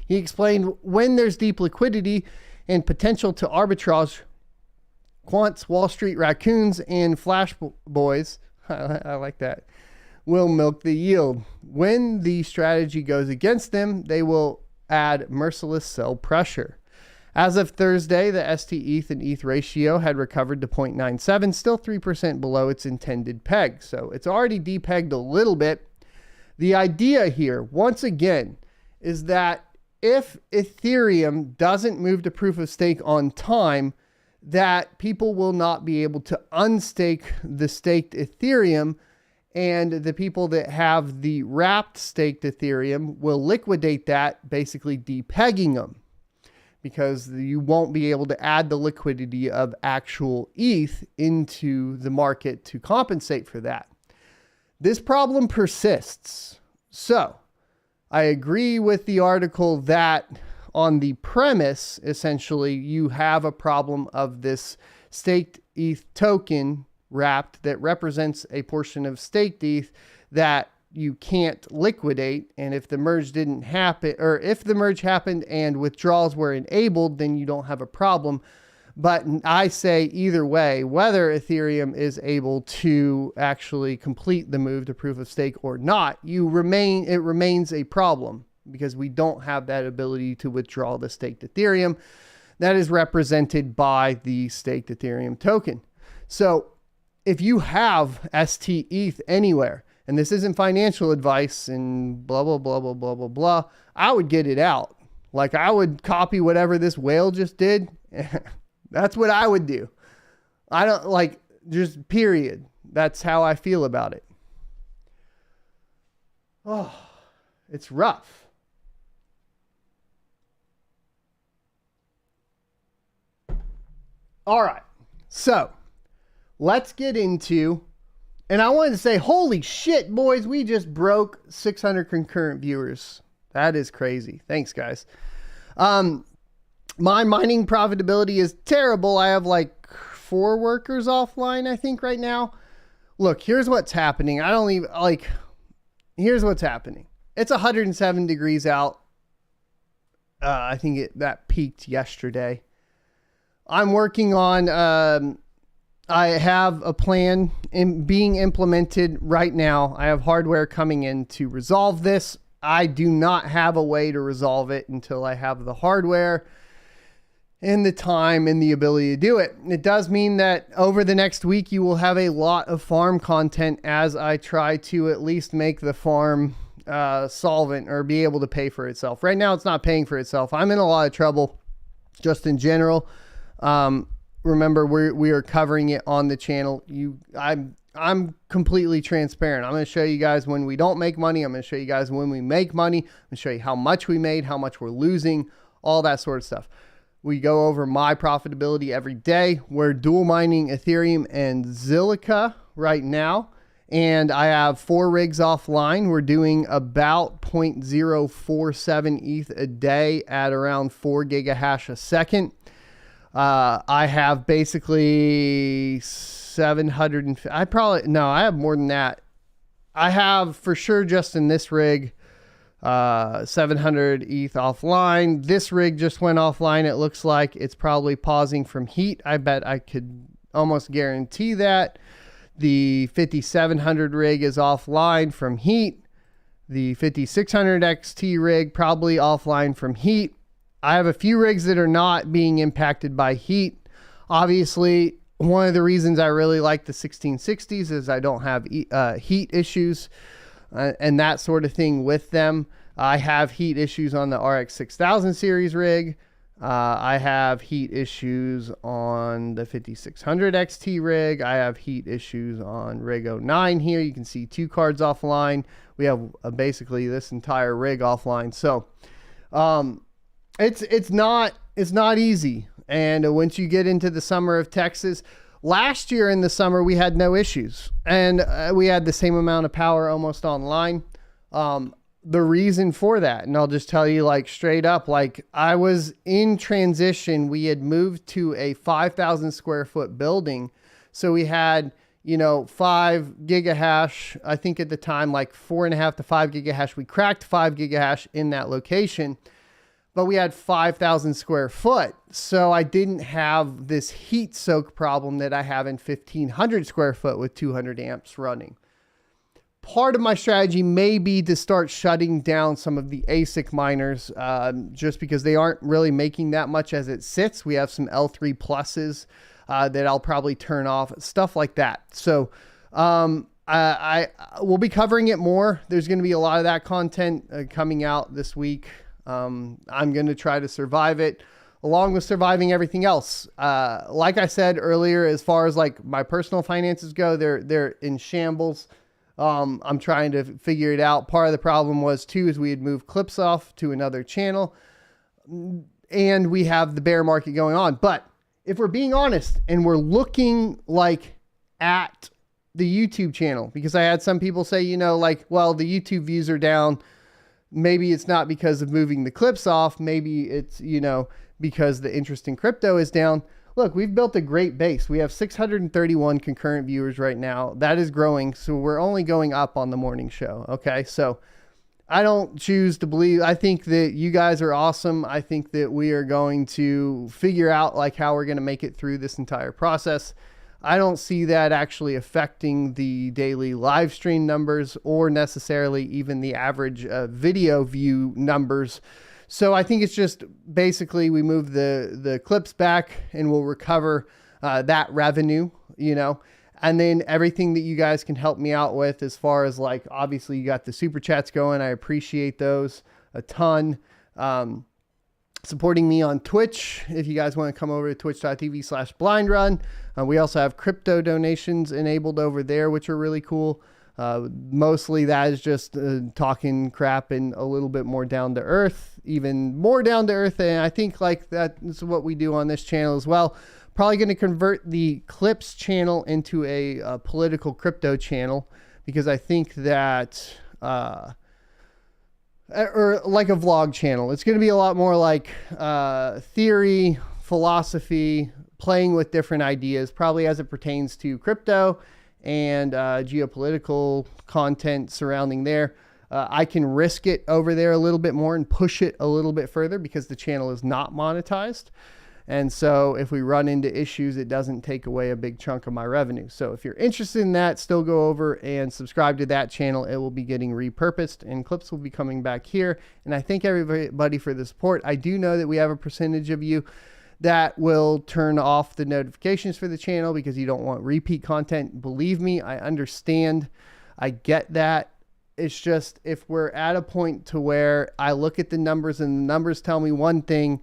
He explained when there's deep liquidity and potential to arbitrage, quants, Wall Street raccoons, and flash boys, I like that, will milk the yield. When the strategy goes against them, they will add merciless sell pressure. As of Thursday, the ST ETH and ETH ratio had recovered to 0.97, still 3% below its intended peg. So it's already depegged a little bit. The idea here, once again, is that if Ethereum doesn't move to proof of stake on time, that people will not be able to unstake the staked Ethereum, and the people that have the wrapped staked Ethereum will liquidate that, basically depegging them, because you won't be able to add the liquidity of actual ETH into the market to compensate for that. This problem persists. So I agree with the article that on the premise, essentially, you have a problem of this staked ETH token wrapped that represents a portion of staked ETH that you can't liquidate. And if the merge didn't happen, or if the merge happened and withdrawals were enabled, then you don't have a problem. But I say either way, whether Ethereum is able to actually complete the move to proof of stake or not, it remains a problem, because we don't have that ability to withdraw the staked Ethereum that is represented by the staked Ethereum token. So if you have ST ETH anywhere, and this isn't financial advice and blah, blah, blah, blah, blah, blah, blah, I would get it out. Like, I would copy whatever this whale just did. That's what I would do. I don't like, just period. That's how I feel about it. Oh, it's rough. All right, so let's get into, and I wanted to say, holy shit, boys, we just broke 600 concurrent viewers. That is crazy. Thanks, guys. My mining profitability is terrible. I have like 4 workers offline, I think, right now. Look, here's what's happening. Here's what's happening. It's 107 degrees out. I think that peaked yesterday. I'm working on, I have a plan being implemented right now. I have hardware coming in to resolve this. I do not have a way to resolve it until I have the hardware and the time and the ability to do it. It does mean that over the next week, you will have a lot of farm content as I try to at least make the farm solvent or be able to pay for itself. Right now, it's not paying for itself. I'm in a lot of trouble just in general. Remember, we are covering it on the channel. I'm completely transparent. I'm going to show you guys when we don't make money. I'm going to show you guys when we make money. I'm going to show you how much we made, how much we're losing, all that sort of stuff. We go over my profitability every day. We're dual mining Ethereum and Zilliqa right now. And I have 4 rigs offline. We're doing about 0.047 ETH a day at around 4 gigahash a second. I have basically 700. I have more than that. I have for sure just in this rig, 700 ETH offline. This rig just went offline. It looks like it's probably pausing from heat. I bet I could almost guarantee that. The 5700 rig is offline from heat. The 5600 XT rig probably offline from heat. I have a few rigs that are not being impacted by heat. Obviously, one of the reasons I really like the 1660s is I don't have heat issues and that sort of thing with them. I have heat issues on the RX 6000 series rig. I have heat issues on the 5600 XT rig. I have heat issues on rig 09 here. You can see 2 cards offline. We have basically this entire rig offline. So, it's not easy. And once you get into the summer of Texas, last year in the summer, we had no issues and we had the same amount of power almost online. The reason for that, and I'll just tell you like straight up, like I was in transition. We had moved to a 5,000 square foot building. So we had, 5 gigahash, I think at the time, like 4.5 to 5 gigahash. We cracked 5 gigahash in that location, but we had 5,000 square foot. So I didn't have this heat soak problem that I have in 1,500 square foot with 200 amps running. Part of my strategy may be to start shutting down some of the ASIC miners just because they aren't really making that much as it sits. We have some L3 pluses that I'll probably turn off, stuff like that. So I will be covering it more. There's going to be a lot of that content coming out this week. I'm going to try to survive it. along with surviving everything else. Like I said earlier, as far as like my personal finances go, they're in shambles. I'm trying to figure it out. Part of the problem was too, is we had moved clips off to another channel and we have the bear market going on. But if we're being honest and we're looking like at the YouTube channel, because I had some people say, you know, like, well, the YouTube views are down. Maybe it's not because of moving the clips off. Maybe it's, you know, because the interest in crypto is down. Look, we've built a great base. We have 631 concurrent viewers right now. That is growing. So we're only going up on the morning show. Okay. So I don't choose to believe. I think that you guys are awesome. I think that we are going to figure out like how we're going to make it through this entire process. I don't see that actually affecting the daily live stream numbers or necessarily even the average video view numbers. So I think it's just basically we move the clips back and we'll recover that revenue, you know, and then everything that you guys can help me out with as far as like, obviously you got the super chats going. I appreciate those a ton. Supporting me on Twitch. If you guys want to come over to twitch.tv/blindrun. We also have crypto donations enabled over there, which are really cool. Mostly that is just talking crap and a little bit more down to earth, even more down to earth. And I think like that's what we do on this channel as well. Probably going to convert the clips channel into a political crypto channel because I think that, or like a vlog channel. It's going to be a lot more like theory, philosophy, playing with different ideas, probably as it pertains to crypto and geopolitical content surrounding there. I can risk it over there a little bit more and push it a little bit further because the channel is not monetized. And so if we run into issues, it doesn't take away a big chunk of my revenue. So if you're interested in that, still go over and subscribe to that channel. It will be getting repurposed and clips will be coming back here. And I thank everybody for the support. I do know that we have a percentage of you that will turn off the notifications for the channel because you don't want repeat content. Believe me, I understand. I get that. It's just if we're at a point to where I look at the numbers and the numbers tell me one thing,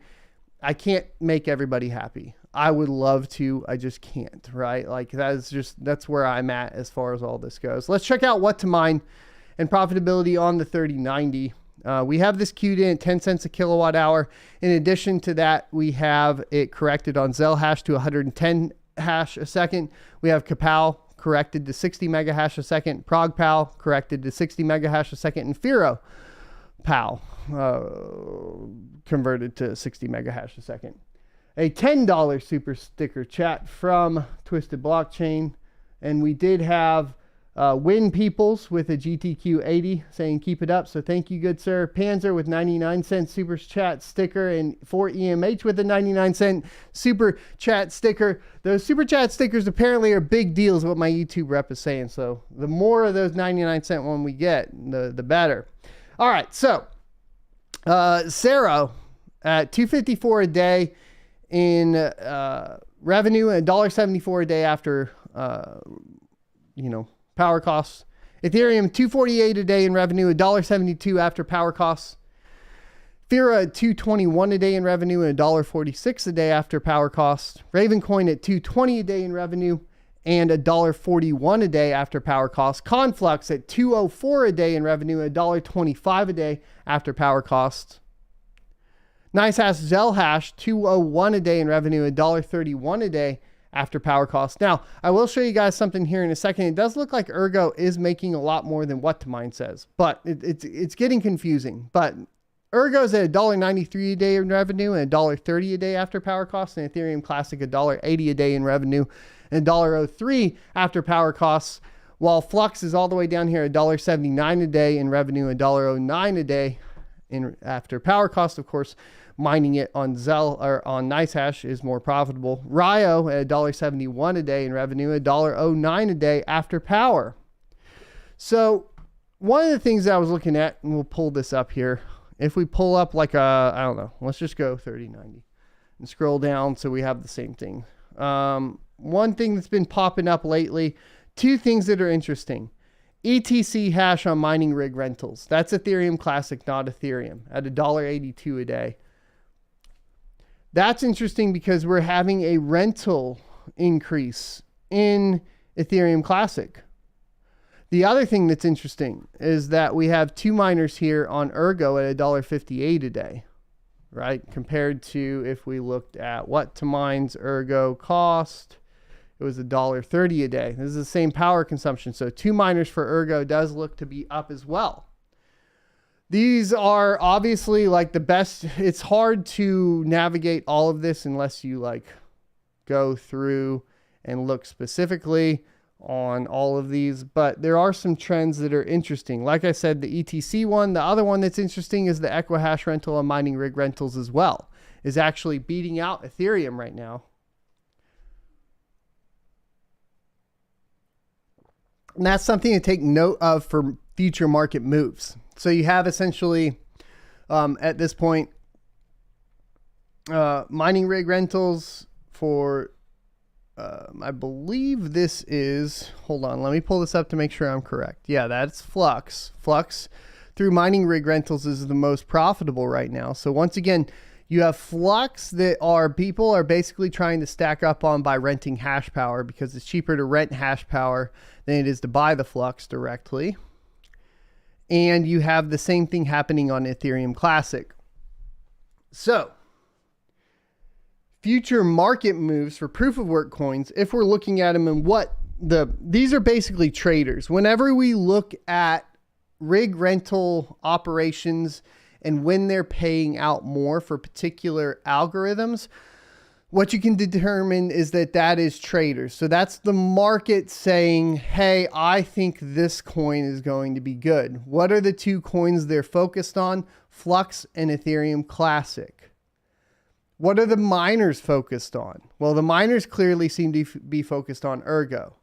I can't make everybody happy. I would love to, I just can't, right? Like that's where I'm at as far as all this goes. Let's check out what to mine and profitability on the 3090. We have this queued in at 10 cents a kilowatt hour. In addition to that, we have it corrected on ZIL hash to 110 hash a second. We have Kapow corrected to 60 mega hash a second. ProgPow corrected to 60 mega hash a second. And Firo Pow converted to 60 mega hash a second. A $10 super sticker chat from Twisted Blockchain. And we did have Win Peoples with a GTQ 80 saying keep it up. So thank you, good sir. Panzer with 99-cent super chat sticker, and for EMH with a 99-cent super chat sticker. Those super chat stickers apparently are big deals, what my YouTube rep is saying. So the more of those 99-cent one we get, the better. All right, so Cero at $2.54 a day in revenue and $1.74 a day after power costs. Ethereum $2.48 a day in revenue, $1.72 after power costs. Fira at $2.21 a day in revenue and $1.46 a day after power costs. Ravencoin at $2.20 a day in revenue and $1.41 a day after power costs. Conflux at $2.04 a day in revenue, $1.25 a day after power costs. NiceHash ZEL hash $2.01 a day in revenue, $1.31 a day after power costs. Now, I will show you guys something here in a second. It does look like Ergo is making a lot more than what to mine says, but it's getting confusing. But Ergo's at $1.93 a day in revenue and $1.30 a day after power costs, and Ethereum Classic $1.80 a day in revenue and $1.03 after power costs, while Flux is all the way down here at $1.79 a day in revenue and $1.09 a day in after power costs. Of course, mining it on ZEL or on NiceHash is more profitable. Ryo at $1.71 a day in revenue, $1.09 a day after power. So one of the things that I was looking at, and we'll pull this up here. If we pull up like a, I don't know, let's just go 3090 and scroll down so we have the same thing. One thing that's been popping up lately, two things that are interesting. ETC hash on mining rig rentals. That's Ethereum Classic, not Ethereum, at $1.82 a day. That's interesting because we're having a rental increase in Ethereum Classic. The other thing that's interesting is that we have 2 miners here on Ergo at $1.58 a day, right? Compared to if we looked at what to mine's Ergo cost, it was $1.30 a day. This is the same power consumption. So 2 miners for Ergo does look to be up as well. These are obviously like the best. It's hard to navigate all of this unless you like go through and look specifically on all of these, but there are some trends that are interesting. Like I said, the ETC one, the other one that's interesting is the Equihash rental and mining rig rentals as well, is actually beating out Ethereum right now. And that's something to take note of for future market moves. So you have essentially, at this point, mining rig rentals for, I believe this is, hold on, let me pull this up to make sure I'm correct. Yeah, that's Flux. Flux through mining rig rentals is the most profitable right now. So once again, you have Flux that people are basically trying to stack up on by renting hash power because it's cheaper to rent hash power than it is to buy the Flux directly. And you have the same thing happening on Ethereum Classic. So future market moves for proof of work coins, if we're looking at them and these are basically traders. Whenever we look at rig rental operations and when they're paying out more for particular algorithms, what you can determine is that is traders. So that's the market saying, hey, I think this coin is going to be good. What are the 2 coins they're focused on? Flux and Ethereum Classic. What are the miners focused on? Well, the miners clearly seem to be focused on Ergo.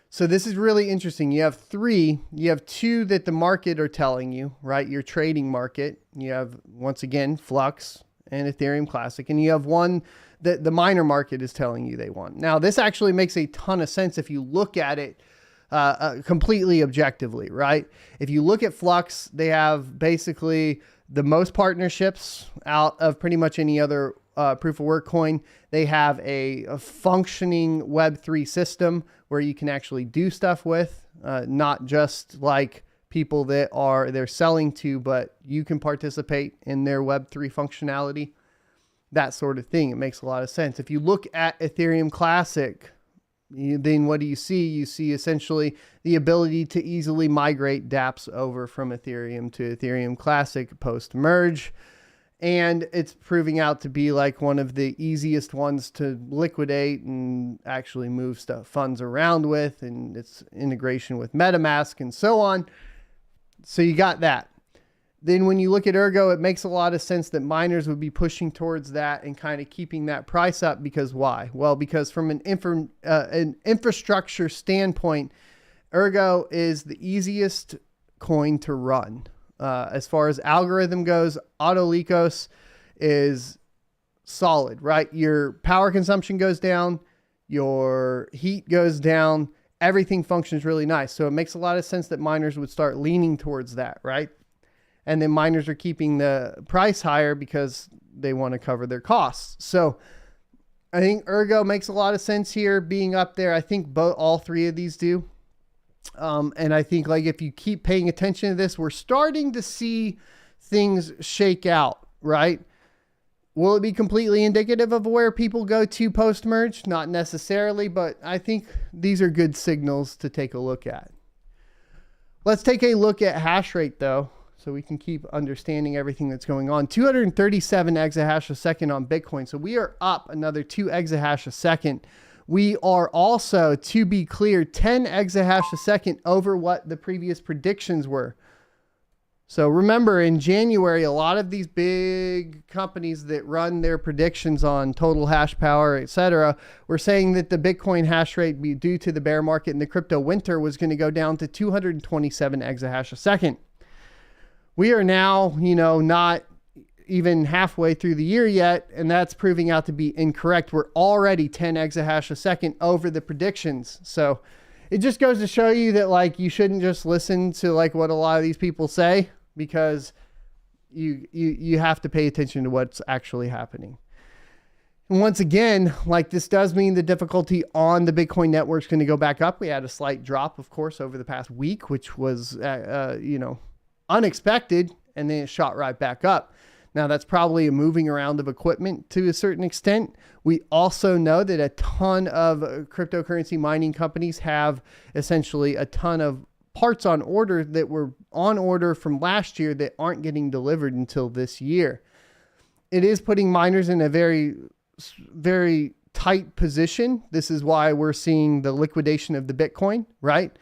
So this is really interesting. You have 3, you have 2 that the market are telling you, right? Your trading market. You have, once again, Flux and Ethereum Classic, and you have 1 that the miner market is telling you they want. Now, this actually makes a ton of sense if you look at it completely objectively, right? If you look at Flux, they have basically the most partnerships out of pretty much any other proof of work coin. They have a functioning Web3 system where you can actually do stuff with, not just like people that they're selling to, but you can participate in their Web3 functionality, that sort of thing. It makes a lot of sense. If you look at Ethereum Classic, then what do you see? You see essentially the ability to easily migrate dApps over from Ethereum to Ethereum Classic post-merge. And it's proving out to be like one of the easiest ones to liquidate and actually move funds around with, and its integration with MetaMask and so on. So you got that. Then when you look at Ergo, it makes a lot of sense that miners would be pushing towards that and kind of keeping that price up, because why? Well, because from an infrastructure standpoint, Ergo is the easiest coin to run. As far as algorithm goes, Autolycos is solid, right? Your power consumption goes down, your heat goes down, everything functions really nice. So it makes a lot of sense that miners would start leaning towards that, right? And then miners are keeping the price higher because they want to cover their costs. So I think Ergo makes a lot of sense here being up there. I think all 3 of these do. And I think like if you keep paying attention to this, we're starting to see things shake out, right? Will it be completely indicative of where people go to post-merge? Not necessarily, but I think these are good signals to take a look at. Let's take a look at hash rate though, so we can keep understanding everything that's going on. 237 exahash a second on Bitcoin. So we are up another 2 exahash a second. We are also, to be clear, 10 exahash a second over what the previous predictions were. So remember, in January, a lot of these big companies that run their predictions on total hash power, etc., were saying that the Bitcoin hash rate, due to the bear market and the crypto winter, was going to go down to 227 exahash a second. We are now, not even halfway through the year yet, and that's proving out to be incorrect. We're already 10 exahash a second over the predictions. So it just goes to show you that like you shouldn't just listen to like what a lot of these people say, because you have to pay attention to what's actually happening. And once again, like, this does mean the difficulty on the Bitcoin network is going to go back up. We had a slight drop, of course, over the past week, which was, unexpected, and then it shot right back up. Now, that's probably a moving around of equipment to a certain extent. We also know that a ton of cryptocurrency mining companies have essentially a ton of parts on order that were on order from last year that aren't getting delivered until this year. It is putting miners in a very, very tight position. This is why we're seeing the liquidation of the Bitcoin, right?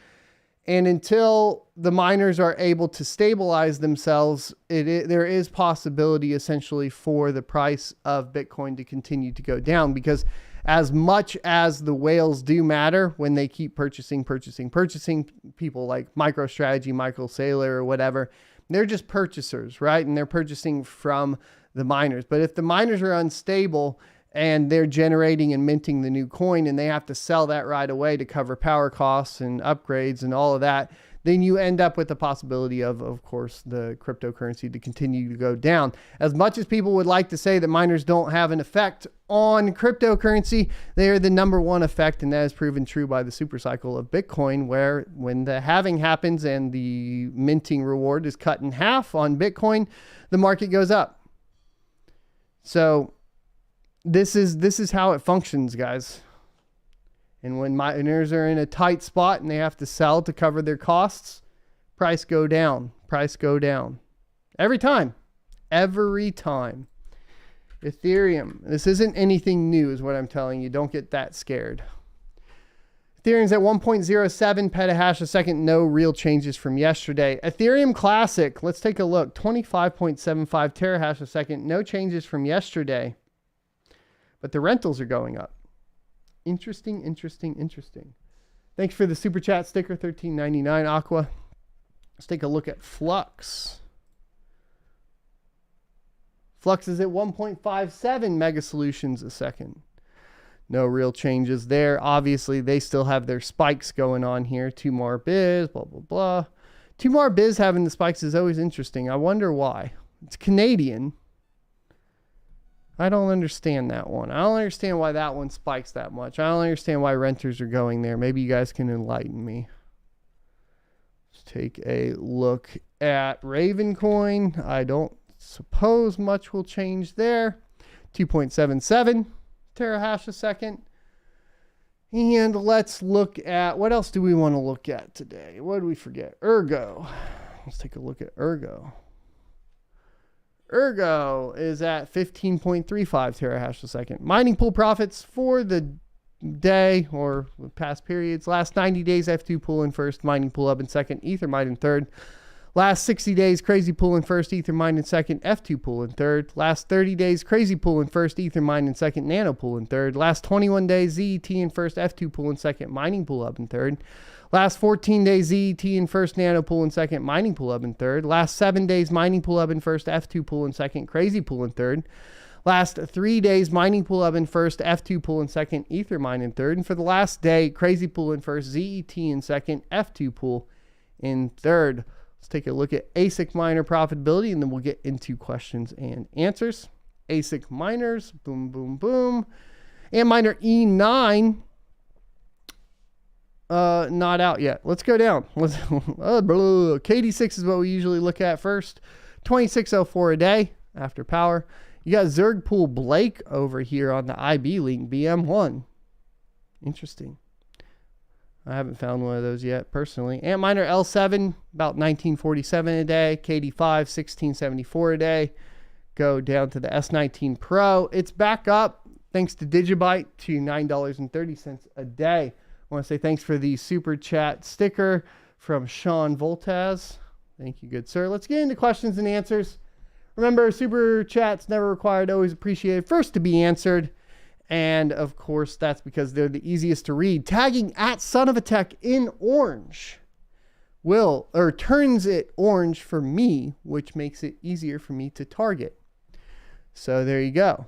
And until the miners are able to stabilize themselves, there is possibility essentially for the price of Bitcoin to continue to go down, because as much as the whales do matter when they keep purchasing, people like MicroStrategy, Michael Saylor or whatever, they're just purchasers, right? And they're purchasing from the miners. But if the miners are unstable and they're generating and minting the new coin and they have to sell that right away to cover power costs and upgrades and all of that, then you end up with the possibility of course, the cryptocurrency to continue to go down. As much as people would like to say that miners don't have an effect on cryptocurrency, they are the number one effect, and that is proven true by the super cycle of Bitcoin, where when the halving happens and the minting reward is cut in half on Bitcoin, the market goes up. So this is how it functions, guys. And when miners are in a tight spot and they have to sell to cover their costs, price go down. Every time. Ethereum. This isn't anything new is what I'm telling you. Don't get that scared. Ethereum's at 1.07 petahash a second. No real changes from yesterday. Ethereum Classic. Let's take a look. 25.75 terahash a second. No changes from yesterday. But the rentals are going up. Interesting. Thanks for the super chat sticker, $13.99 Aqua. Let's take a look at Flux. Flux is at 1.57 mega solutions a second. No real changes there. Obviously, they still have their spikes going on here. Two more biz, blah, blah, blah. Two more biz having the spikes is always interesting. I wonder why. It's Canadian. I don't understand that one. I don't understand why that one spikes that much. I don't understand why renters are going there. Maybe you guys can enlighten me. Let's take a look at Ravencoin. I don't suppose much will change there. 2.77 terahash a second. And let's look at, what else do we want to look at today? What did we forget? Ergo. Let's take a look at Ergo. Ergo is at 15.35 terahash a second. Mining pool profits for the day or past periods. Last 90 days, F2 pool in first, mining pool up in second, Ether mine in third. Last 60 days, crazy pool in first, Ether mine in second, F2 pool in third. Last 30 days, crazy pool in first, Ether mine in second, nano pool in third. Last 21 days, ZET in first, F2 pool in second, mining pool up in third. Last 14 days, ZET in first, nano pool in second, mining pool up in third. Last 7 days, mining pool up in first, F2 pool in second, crazy pool in third. Last 3 days, mining pool up in first, F2 pool in second, Ether mine in third. And for the last day, crazy pool in first, ZET in second, F2 pool in third. Let's take a look at ASIC miner profitability, and then we'll get into questions and answers. ASIC miners, boom, boom, boom. And miner E9, not out yet. Let's go down. KD6 is what we usually look at first. 2604 a day after power. You got Zergpool Blake over here on the IB link, BM1. Interesting. I haven't found one of those yet personally. Antminer L7, about 1947 a day. KD5, 1674 a day. Go down to the S19 Pro. It's back up, thanks to Digibyte, to $9.30 a day. I want to say thanks for the super chat sticker from Sean Voltaz. Thank you, good sir. Let's get into questions and answers. Remember, super chats never required, always appreciated, first to be answered. And of course, that's because they're the easiest to read. Tagging at Son of a Tech in orange turns it orange for me, which makes it easier for me to target. So there you go.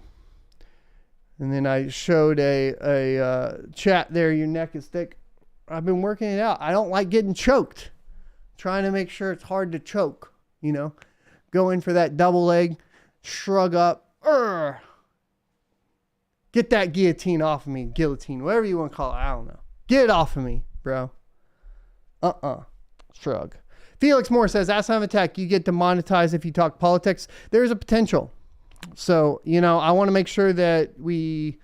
And then I showed a chat there. Your neck is thick. I've been working it out. I don't like getting choked. Trying to make sure it's hard to choke, you know. Go in for that double leg, shrug up. Get that guillotine off of me. Guillotine, whatever you want to call it. I don't know. Get it off of me, bro. Shrug. Felix Moore says, Ask Time Attack, you get demonetized if you talk politics. There's a potential. So, I want to make sure that we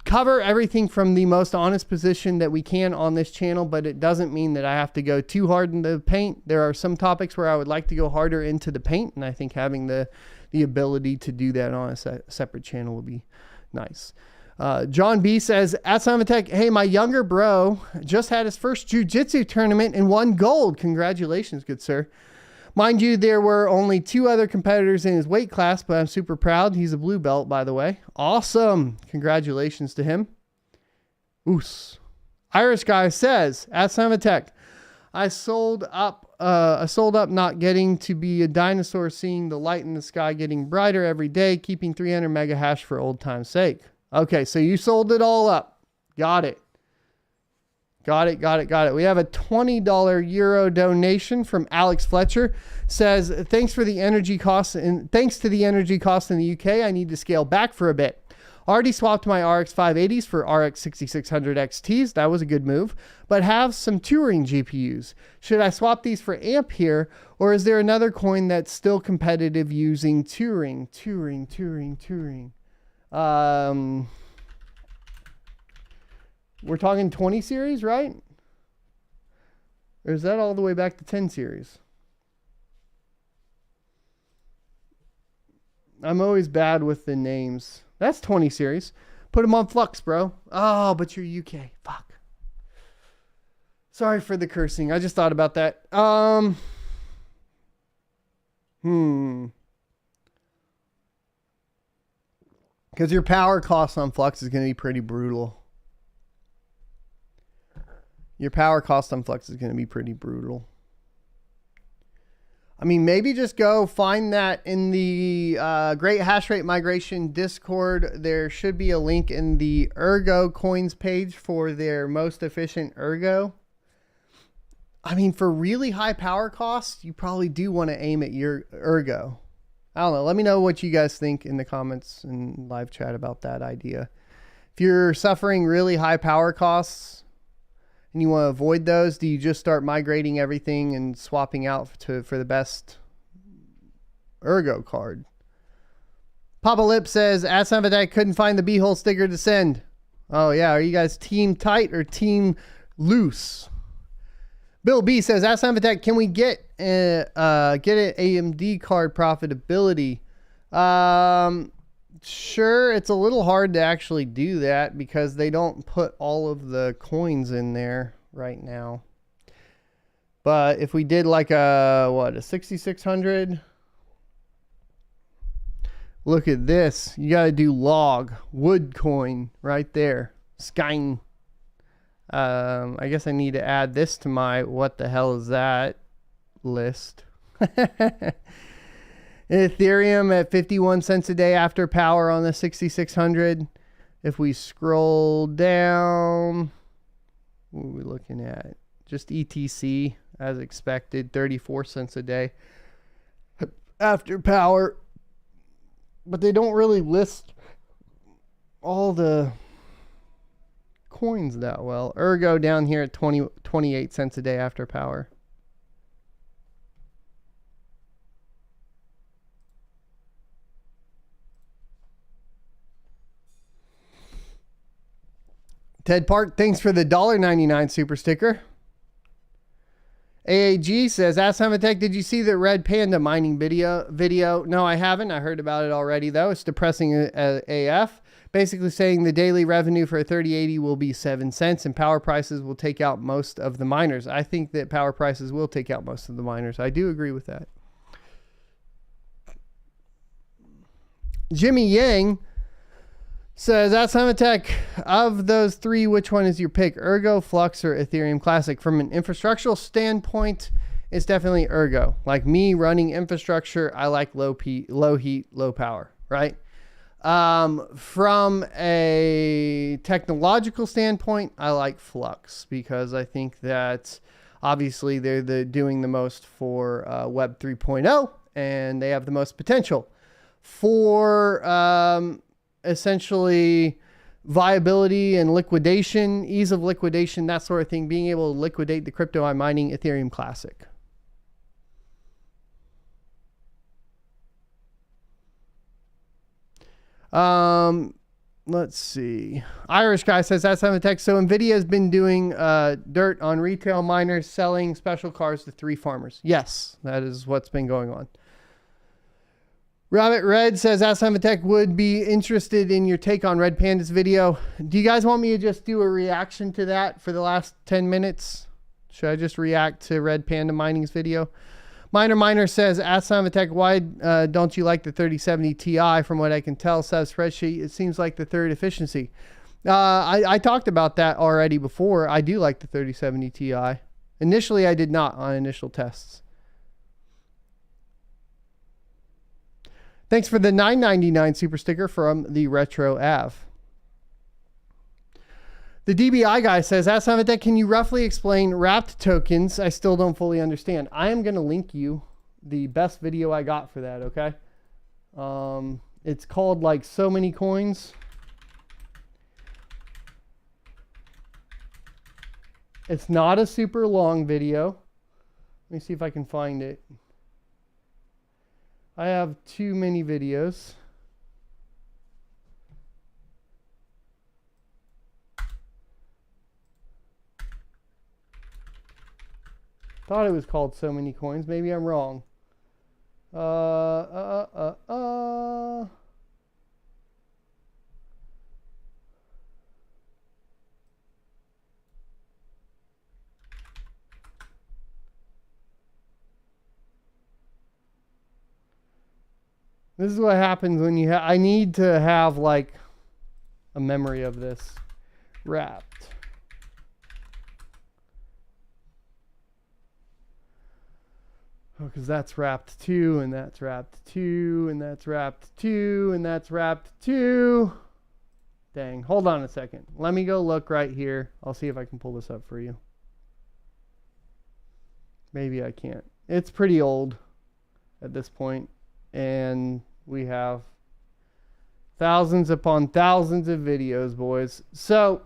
cover everything from the most honest position that we can on this channel, but it doesn't mean that I have to go too hard in the paint. There are some topics where I would like to go harder into the paint, and I think having the ability to do that on a separate channel would be nice. John B says, at Simon Tech, hey, my younger bro just had his first jiu-jitsu tournament and won gold. Congratulations, good sir. Mind you, there were only 2 other competitors in his weight class, but I'm super proud. He's a blue belt, by the way. Awesome. Congratulations to him. Oos. Irish guy says, at Simon Tech, I sold up not getting to be a dinosaur, seeing the light in the sky getting brighter every day, keeping 300 mega hash for old time's sake. Okay, so you sold it all up. Got it. Got it. We have a $20 euro donation from Alex Fletcher. Says, thanks to the energy costs in the UK, I need to scale back for a bit. Already swapped my RX 580s for RX 6600 XTs. That was a good move. But have some Turing GPUs. Should I swap these for AMP here? Or is there another coin that's still competitive using Turing? We're talking 20 series, right? Or is that all the way back to 10 series? I'm always bad with the names. That's 20 series. Put them on Flux, bro. Oh, but you're UK. Fuck. Sorry for the cursing. I just thought about that. Because your power cost on Flux is going to be pretty brutal. I mean, maybe just go find that in the Great Hash Rate Migration Discord. There should be a link in the Ergo coins page for their most efficient Ergo. I mean, for really high power costs, you probably do want to aim at your Ergo. I don't know. Let me know what you guys think in the comments and live chat about that idea. If you're suffering really high power costs and you want to avoid those, do you just start migrating everything and swapping out for the best Ergo card? Papa Lip says, at some of that, couldn't find the B-hole sticker to send. Oh yeah, are you guys team tight or team loose? Bill B says, ask Attack, can we get an AMD card profitability? Sure, it's a little hard to actually do that because they don't put all of the coins in there right now. But if we did like a 6600, look at this. You got to do log wood coin right there. Skine. I guess I need to add this to my what the hell is that list. Ethereum at 51 cents a day after power on the 6600. If we scroll down, what are we looking at? Just ETC as expected, 34 cents a day after power. But they don't really list all the coins that well. Ergo down here at 28 cents a day after power. Ted Park, thanks for the $1.99 super sticker. AAG says, ask Tech, did you see the red panda mining video? No, I haven't. I heard about it already, though. It's depressing AF. Basically saying the daily revenue for a 3080 will be 7 cents and power prices will take out most of the miners. I think that power prices will take out most of the miners. I do agree with that. Jimmy Yang says, at Simon Tech, of those three, which one is your pick? Ergo, Flux, or Ethereum Classic? From an infrastructural standpoint, it's definitely Ergo. Like me running infrastructure, I like low heat, low power, right? From a technological standpoint, I like Flux because I think that obviously they're doing the most for Web 3.0 and they have the most potential for essentially viability and liquidation, ease of liquidation, that sort of thing, being able to liquidate the crypto I'm mining Ethereum Classic. Let's see. Irish guy says, that's having text. So NVIDIA has been doing dirt on retail miners selling special cars to 3 farmers. Yes, that is what's been going on. Rabbit Red says, Tech would be interested in your take on Red Panda's video. Do you guys want me to just do a reaction to that for the last 10 minutes? Should I just react to Red Panda Mining's video? Miner says, Tech, why don't you like the 3070 Ti? From what I can tell, says spreadsheet, it seems like the third efficiency. I talked about that already before. I do like the 3070 Ti. Initially, I did not on initial tests. Thanks for the $9.99 super sticker from the Retro Av. The DBI guy says, Tech, can you roughly explain wrapped tokens? I still don't fully understand. I am going to link you the best video I got for that, okay? It's called like So Many Coins. It's not a super long video. Let me see if I can find it. I have too many videos. Thought it was called So Many Coins. Maybe I'm wrong. This is what happens when you I need to have like a memory of this. Wrapped. Oh, because that's wrapped 2, and that's wrapped 2, and that's wrapped 2, and that's wrapped 2. Dang. Hold on a second. Let me go look right here. I'll see if I can pull this up for you. Maybe I can't. It's pretty old at this point. And we have thousands upon thousands of videos, boys. So,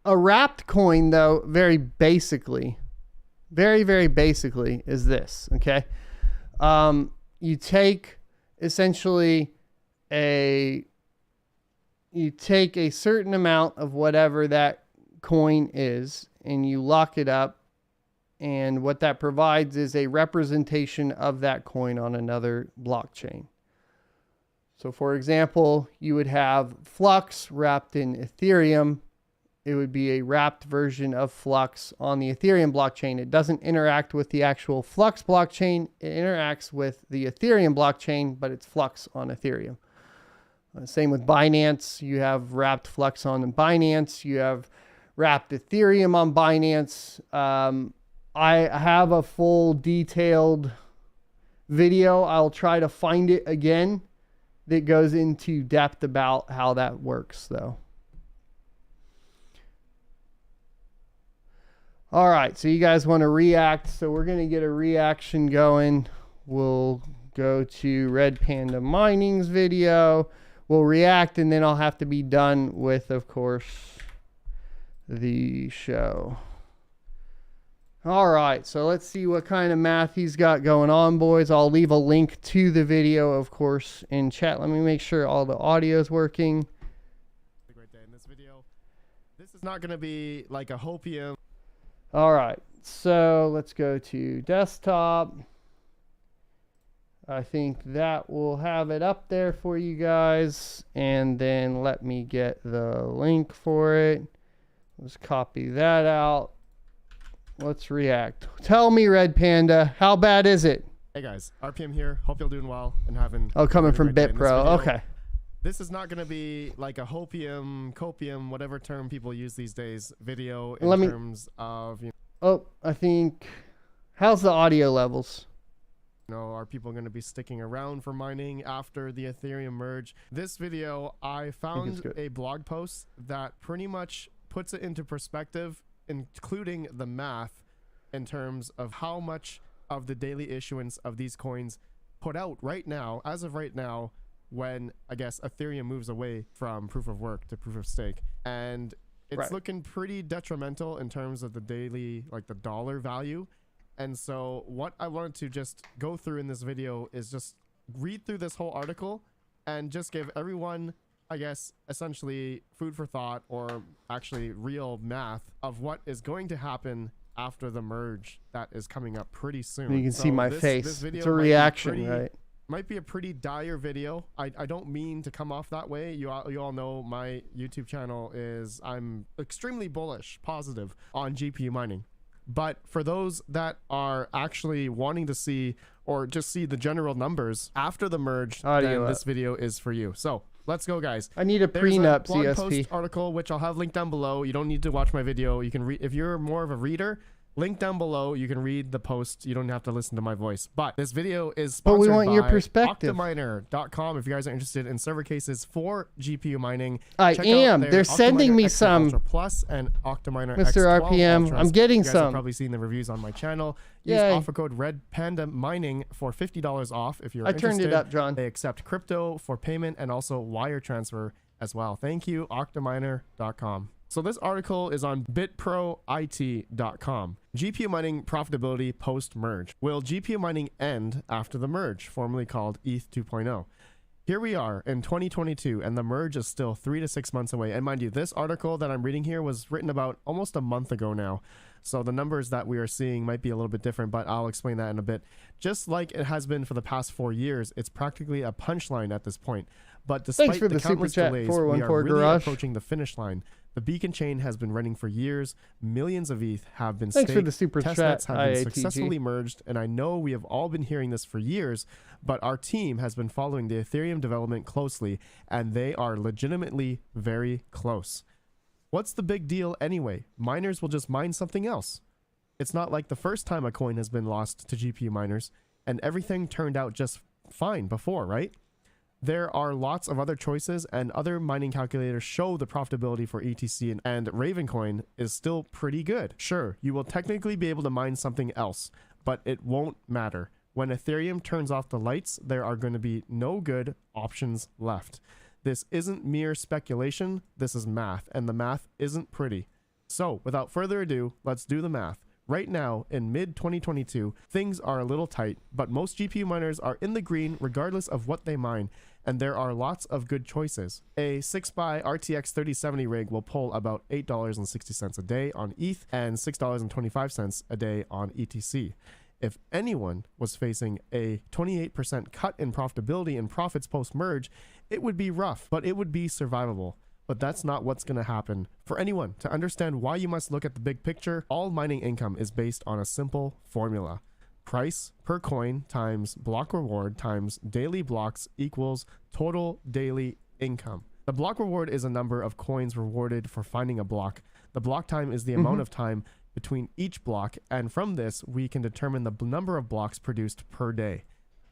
a wrapped coin, though, very basically, very basically, is this, okay? You take essentially you take a certain amount of whatever that coin is, and you lock it up. And what that provides is a representation of that coin on another blockchain. So for example, you would have Flux wrapped in Ethereum. It would be a wrapped version of Flux on the Ethereum blockchain. It doesn't interact with the actual Flux blockchain. It interacts with the Ethereum blockchain, but it's Flux on Ethereum. Same with Binance. You have wrapped Flux on Binance. You have wrapped Ethereum on Binance. I have a full detailed video. I'll try to find it again that goes into depth about how that works, though. All right, so you guys want to react. So we're going to get a reaction going. We'll go to Red Panda Mining's video. We'll react, and then I'll have to be done with, of course, the show. All right, so let's see what kind of math he's got going on, boys. I'll leave a link to the video, of course, in chat. Let me make sure all the audio is working. A great day in this video. This is not going to be like a hopium. All right, so let's go to desktop. I think that will have it up there for you guys. And then let me get the link for it. Let's copy that out. Let's react. Tell me, Red Panda, how bad is it? Hey guys, RPM here. Hope you're doing well and having. Oh, coming from BitPro. Okay. This is not going to be like a hopium, copium, whatever term people use these days. Video in terms of. Oh, I think. How's the audio levels? Are people going to be sticking around for mining after the Ethereum merge? This video, I found a blog post that pretty much puts it into perspective, including the math in terms of how much of the daily issuance of these coins put out right now, as of right now, when, I guess, Ethereum moves away from proof of work to proof of stake. And it's looking pretty detrimental in terms of the daily, like the dollar value. And so what I wanted to just go through in this video is just read through this whole article and just give everyone, I guess, essentially food for thought, or actually real math of what is going to happen after the merge that is coming up pretty soon. And you can see my face. This video, it's a reaction, right? Might be a pretty dire video. I don't mean to come off that way. You all know my YouTube channel is, I'm extremely bullish, positive on GPU mining. But for those that are actually wanting to see or just see the general numbers after the merge, then this video is for you. So let's go, guys. I need a prenup blog post article, which I'll have linked down below. You don't need to watch my video. You can read if you're more of a reader. Link down below. You can read the post. You don't have to listen to my voice. But this video is sponsored we want by your perspective. Optiminer.com. If you guys are interested in server cases for GPU mining, I am. They're sending me some. Ultra Plus and Optiminer Mr. X12 RPM. Ultras. I'm getting you guys some. Have probably seen the reviews on my channel. Use offer code RedPanda Mining for $50 off if you're interested. I turned it up, John. They accept crypto for payment and also wire transfer as well. Thank you, Optiminer.com. So this article is on bitproit.com. GPU mining profitability post-merge. Will GPU mining end after the merge, formerly called ETH 2.0? Here we are in 2022, and the merge is still 3 to 6 months away. And mind you, this article that I'm reading here was written about almost a month ago now. So the numbers that we are seeing might be a little bit different, but I'll explain that in a bit. Just like it has been for the past 4 years, it's practically a punchline at this point. But despite the countless delays, we are really approaching the finish line. The beacon chain has been running for years. Millions of ETH have been staked. Testnets have been successfully merged, and I know we have all been hearing this for years, but our team has been following the Ethereum development closely, and they are legitimately very close. What's the big deal anyway? Miners will just mine something else. It's not like the first time a coin has been lost to GPU miners, and everything turned out just fine before, right? There are lots of other choices, and other mining calculators show the profitability for ETC, and Ravencoin is still pretty good. Sure, you will technically be able to mine something else, but it won't matter. When Ethereum turns off the lights, there are going to be no good options left. This isn't mere speculation, this is math, and the math isn't pretty. So, without further ado, let's do the math. Right now, in mid-2022, things are a little tight, but most GPU miners are in the green regardless of what they mine, and there are lots of good choices. A 6x RTX 3070 rig will pull about $8.60 a day on ETH and $6.25 a day on ETC. If anyone was facing a 28% cut in profitability and profits post-merge, it would be rough, but it would be survivable. But that's not what's going to happen. For anyone to understand why you must look at the big picture, all mining income is based on a simple formula. Price per coin times block reward times daily blocks equals total daily income. The block reward is a number of coins rewarded for finding a block. The block time is the amount of time between each block, and from this we can determine the number of blocks produced per day.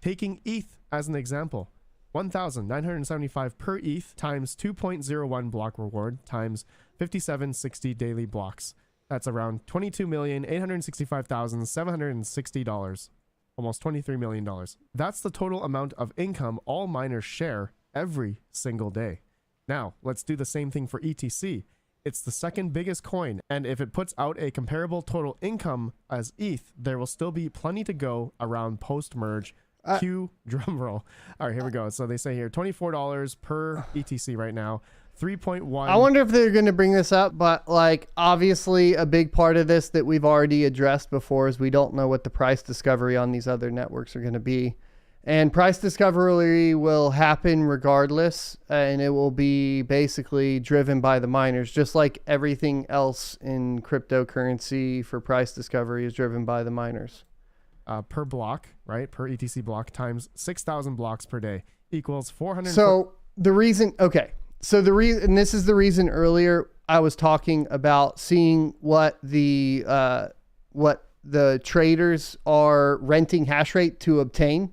Taking ETH as an example, 1,975 per ETH times 2.01 block reward times 5760 daily blocks. That's around $22,865,760, almost $23 million. That's the total amount of income all miners share every single day. Now, let's do the same thing for ETC. It's the second biggest coin, and if it puts out a comparable total income as ETH, there will still be plenty to go around post-merge. Cue drum roll. All right, here we go. So they say here $24 per ETC right now. 3.1. I wonder if they're going to bring this up, but like obviously a big part of this that we've already addressed before is we don't know what the price discovery on these other networks are going to be. And price discovery will happen regardless, and it will be basically driven by the miners, just like everything else in cryptocurrency for price discovery is driven by the miners. Per block, right? Per ETC block times 6,000 blocks per day equals 400. So the reason, okay. So the reason, and this is the reason earlier I was talking about seeing what the traders are renting hash rate to obtain,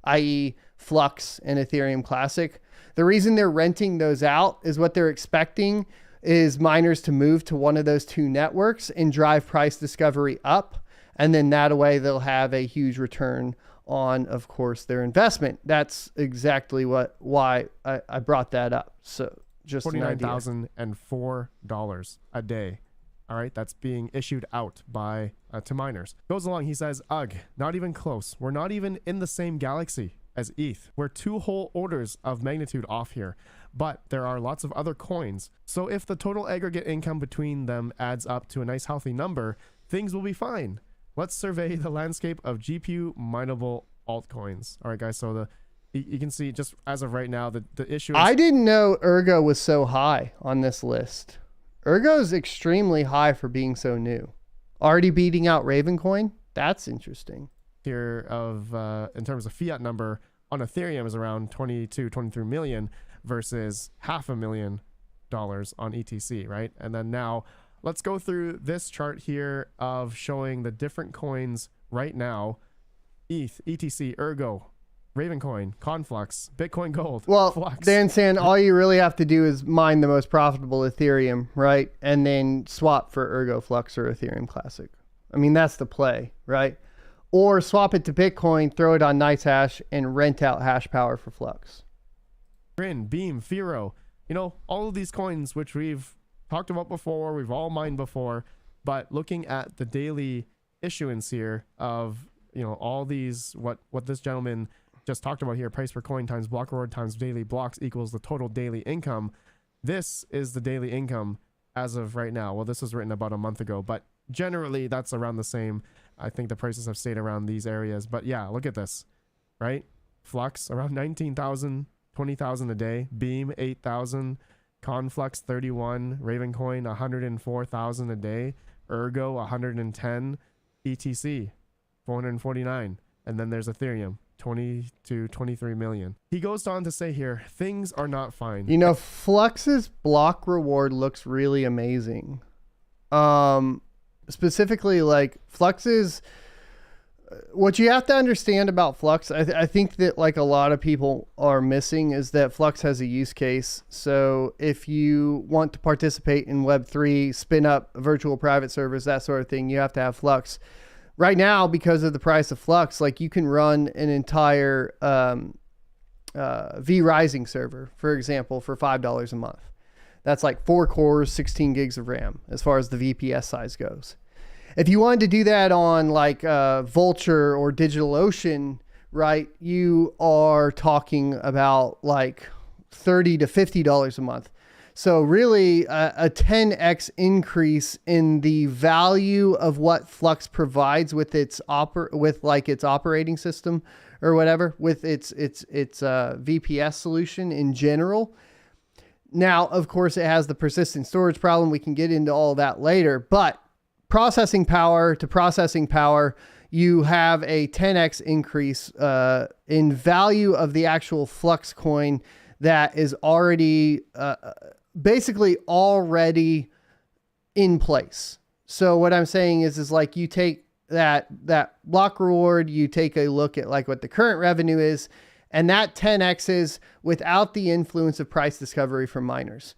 i.e. Flux and Ethereum Classic. The reason they're renting those out is what they're expecting is miners to move to one of those two networks and drive price discovery up. And then that way they'll have a huge return on, of course, their investment. That's exactly why I brought that up. So just $49,004 a day. All right, that's being issued out by to miners. Goes along, he says, ugh, not even close. We're not even in the same galaxy as ETH. We're 2 whole orders of magnitude off here, but there are lots of other coins. So if the total aggregate income between them adds up to a nice healthy number, things will be fine. Let's survey the landscape of GPU mineable altcoins. All right, guys, so you can see just as of right now, the issue is, I didn't know Ergo was so high on this list. Ergo is extremely high for being so new. Already beating out Ravencoin? That's interesting. Here of in terms of fiat number on Ethereum is around 23 million versus $500,000 on ETC, right? And then now let's go through this chart here of showing the different coins right now: ETH, ETC, Ergo, Ravencoin, Conflux, Bitcoin Gold. Well, Flux. Dan saying all you really have to do is mine the most profitable Ethereum, right? And then swap for Ergo, Flux, or Ethereum Classic. I mean, that's the play, right? Or swap it to Bitcoin, throw it on NiceHash, and rent out hash power for Flux. Grin, Beam, Firo, you know, all of these coins which we've talked about before, we've all mined before, but looking at the daily issuance here of, you know, all these, what this gentleman just talked about here, price per coin times block reward times daily blocks equals the total daily income. This is the daily income as of right now. Well, this was written about a month ago, but generally that's around the same. I think the prices have stayed around these areas, but yeah, look at this, right? Flux around 19,000, 20,000 a day. Beam 8,000, Conflux 31, Ravencoin 104,000 a day, Ergo 110, ETC 449, and then there's Ethereum 20 to 23 million. He goes on to say here, things are not fine. You know, Flux's block reward looks really amazing. Specifically, like Flux's, what you have to understand about Flux, I think that like a lot of people are missing, is that Flux has a use case. So if you want to participate in Web3, spin up virtual private servers, that sort of thing, you have to have Flux. Right now, because of the price of Flux, like you can run an entire V-Rising server, for example, for $5 a month. That's like 4 cores, 16 gigs of RAM as far as the VPS size goes. If you wanted to do that on like Vulture or DigitalOcean, right, you are talking about like $30 to $50 a month. So really a 10x increase in the value of what Flux provides with its its operating system or whatever, with its VPS solution in general. Now, of course, it has the persistent storage problem. We can get into all that later, but processing power to processing power, you have a 10x increase in value of the actual Flux coin that is already basically already in place. So what I'm saying is like you take that block reward, you take a look at like what the current revenue is, and that 10x is without the influence of price discovery from miners,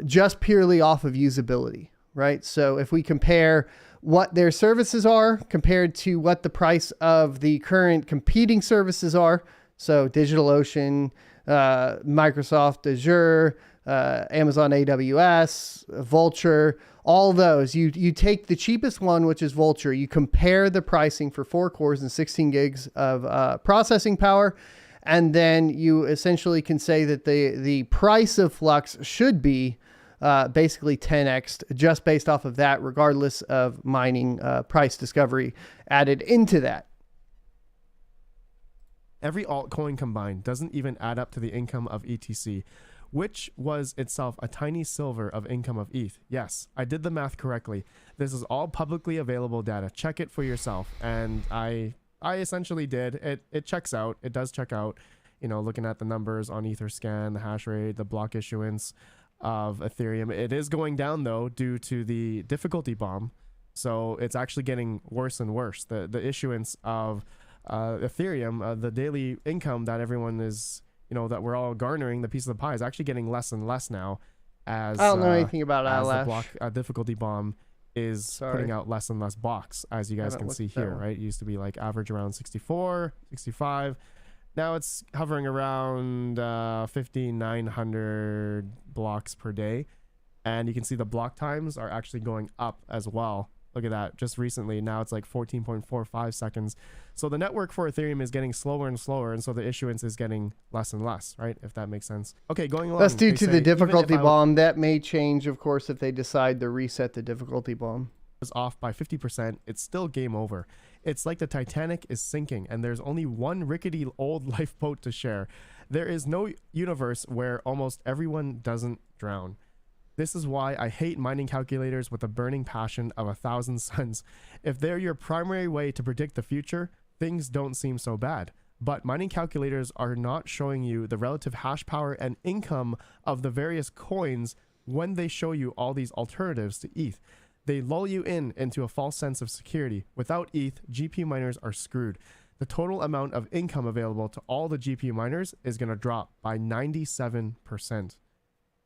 just purely off of usability, right? So if we compare what their services are compared to what the price of the current competing services are, so DigitalOcean, Microsoft Azure, Amazon AWS, Vulture, all those, you take the cheapest one, which is Vulture, you compare the pricing for 4 cores and 16 gigs of processing power, and then you essentially can say that the price of Flux should be basically 10x just based off of that, regardless of mining price discovery added into that. Every altcoin combined doesn't even add up to the income of ETC, which was itself a tiny sliver of income of ETH. Yes, I did the math correctly. This is all publicly available data. Check it for yourself. And I essentially did. It checks out. It does check out, you know, looking at the numbers on Etherscan, the hash rate, the block issuance of Ethereum. It is going down though due to the difficulty bomb. So it's actually getting worse and worse. The issuance of Ethereum, the daily income that everyone is, you know, that we're all garnering, the piece of the pie, is actually getting less and less now as I don't know anything about as the Eyelash. block difficulty bomb is putting out less and less blocks, as you guys can see here, right? It used to be like average around 64, 65. Now it's hovering around 5,900 blocks per day. And you can see the block times are actually going up as well. Look at that. Just recently, now it's like 14.45 seconds. So the network for Ethereum is getting slower and slower. And so the issuance is getting less and less, right? If that makes sense. Okay, going along. That's due to the difficulty bomb. That may change, of course, if they decide to reset the difficulty bomb. Was off by 50%. It's still game over. It's like the Titanic is sinking and there's only one rickety old lifeboat to share. There is no universe where almost everyone doesn't drown. This is why I hate mining calculators with a burning passion of 1,000 suns. If they're your primary way to predict the future, things don't seem so bad. But mining calculators are not showing you the relative hash power and income of the various coins when they show you all these alternatives to ETH. They lull you into a false sense of security. Without ETH, GPU miners are screwed. The total amount of income available to all the GPU miners is going to drop by 97%.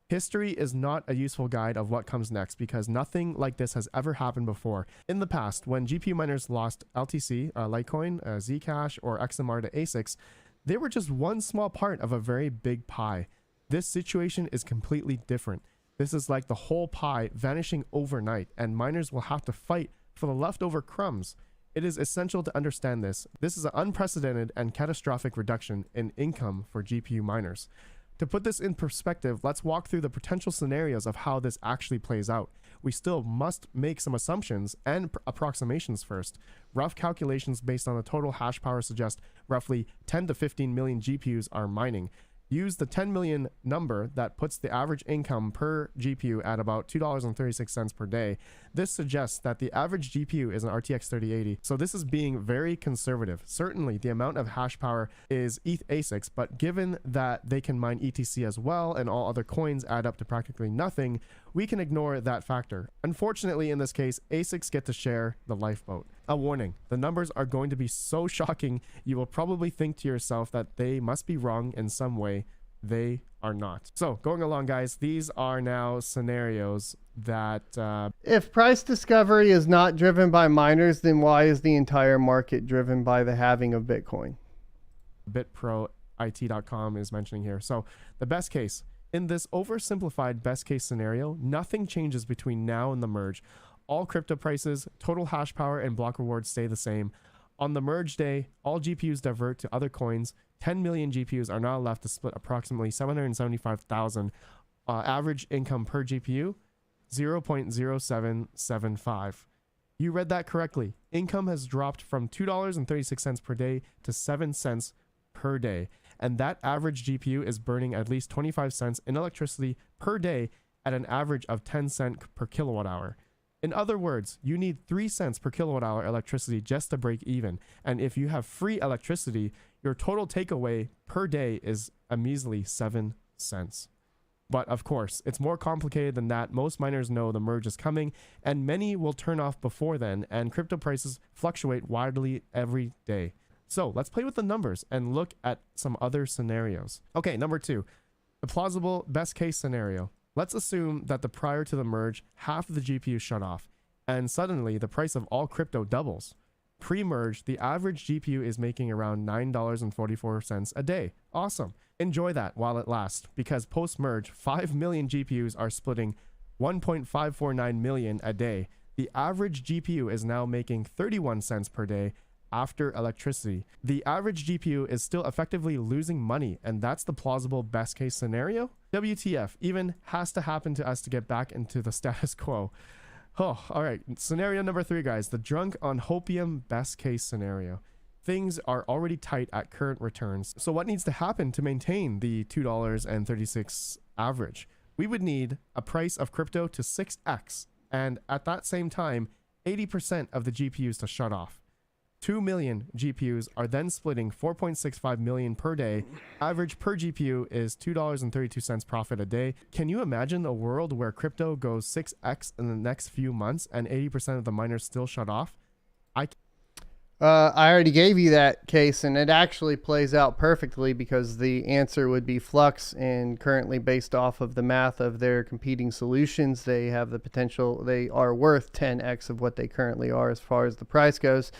History is not a useful guide of what comes next because nothing like this has ever happened before. In the past, when GPU miners lost LTC, Litecoin, Zcash, or XMR to ASICs, they were just one small part of a very big pie. This situation is completely different. This is like the whole pie vanishing overnight, and miners will have to fight for the leftover crumbs. It is essential to understand this. This is an unprecedented and catastrophic reduction in income for GPU miners. To put this in perspective, let's walk through the potential scenarios of how this actually plays out. We still must make some assumptions and approximations first. Rough calculations based on the total hash power suggest roughly 10 to 15 million GPUs are mining. Use the 10 million number that puts the average income per GPU at about $2.36 per day. This suggests that the average GPU is an RTX 3080. So this is being very conservative. Certainly the amount of hash power is ETH ASICs, but given that they can mine ETC as well and all other coins add up to practically nothing, we can ignore that factor. Unfortunately, in this case, ASICs get to share the lifeboat. A warning, the numbers are going to be so shocking, you will probably think to yourself that they must be wrong in some way. They are not. So going along, guys, these are now scenarios that... If price discovery is not driven by miners, then why is the entire market driven by the halving of Bitcoin? BitProIT.com is mentioning here. So the best case, in this oversimplified best case scenario, nothing changes between now and the merge. All crypto prices, total hash power, and block rewards stay the same. On the merge day, all GPUs divert to other coins. 10 million GPUs are now left to split approximately 775,000. Average income per GPU, 0.0775. You read that correctly. Income has dropped from $2.36 per day to 7 cents per day. And that average GPU is burning at least 25 cents in electricity per day at an average of 10 cents per kilowatt hour. In other words, you need 3 cents per kilowatt hour electricity just to break even. And if you have free electricity, your total takeaway per day is a measly 7 cents. But of course, it's more complicated than that. Most miners know the merge is coming, and many will turn off before then, and crypto prices fluctuate wildly every day. So let's play with the numbers and look at some other scenarios. Okay, number 2, the plausible best case scenario. Let's assume that prior to the merge, half of the GPU shut off, and suddenly the price of all crypto doubles. Pre-merge, the average GPU is making around $9.44 a day. Awesome. Enjoy that while it lasts, because post-merge, 5 million GPUs are splitting 1.549 million a day. The average GPU is now making 31 cents per day after electricity. The average GPU is still effectively losing money, and that's the plausible best case scenario. WTF even has to happen to us to get back into the status quo. Oh, all right. Scenario number 3, guys, the drunk on hopium best case scenario. Things are already tight at current returns. So what needs to happen to maintain the $2.36 average? We would need a price of crypto to 6x, and at that same time, 80% of the GPUs to shut off. 2 million GPUs are then splitting 4.65 million per day. Average per GPU is $2.32 profit a day. Can you imagine a world where crypto goes 6x in the next few months and 80% of the miners still shut off? I already gave you that case, and it actually plays out perfectly because the answer would be Flux, and currently based off of the math of their competing solutions, they have the potential, they are worth 10x of what they currently are as far as the price goes,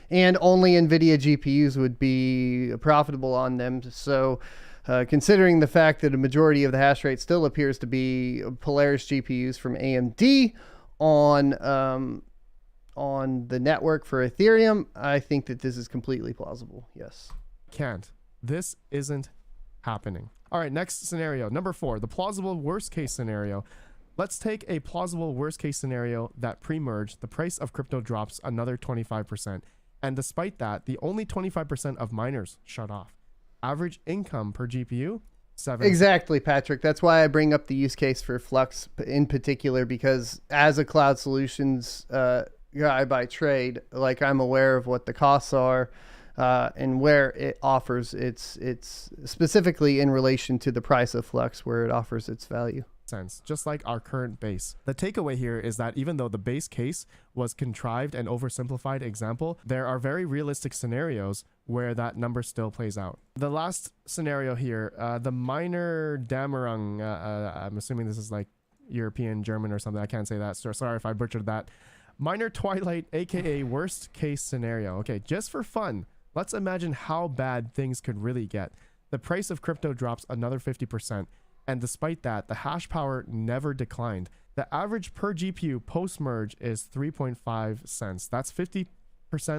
and only NVIDIA GPUs would be profitable on them. So considering the fact that a majority of the hash rate still appears to be Polaris GPUs from AMD on the network for Ethereum, I think that this is completely plausible. Yes. Can't. This isn't happening. All right, next scenario. Number 4, the plausible worst case scenario. Let's take a plausible worst case scenario that pre-merge, the price of crypto drops another 25%. And despite that, the only 25% of miners shut off. Average income per GPU, 7. Exactly, Patrick. That's why I bring up the use case for Flux in particular, because as a cloud solutions guy by trade, like, I'm aware of what the costs are and where it offers its specifically in relation to the price of Flux, where it offers its value. Sense, just like our current base. The takeaway here is that even though the base case was contrived and oversimplified example, there are very realistic scenarios where that number still plays out. The last scenario here, the miner Damerung, I'm assuming this is like European German or something, I can't say that, so sorry if I butchered that. Miner Twilight, aka worst case scenario. Okay, just for fun, let's imagine how bad things could really get. The price of crypto drops another 50%. And despite that, the hash power never declined. The average per GPU post-merge is 3.5 cents. That's 50%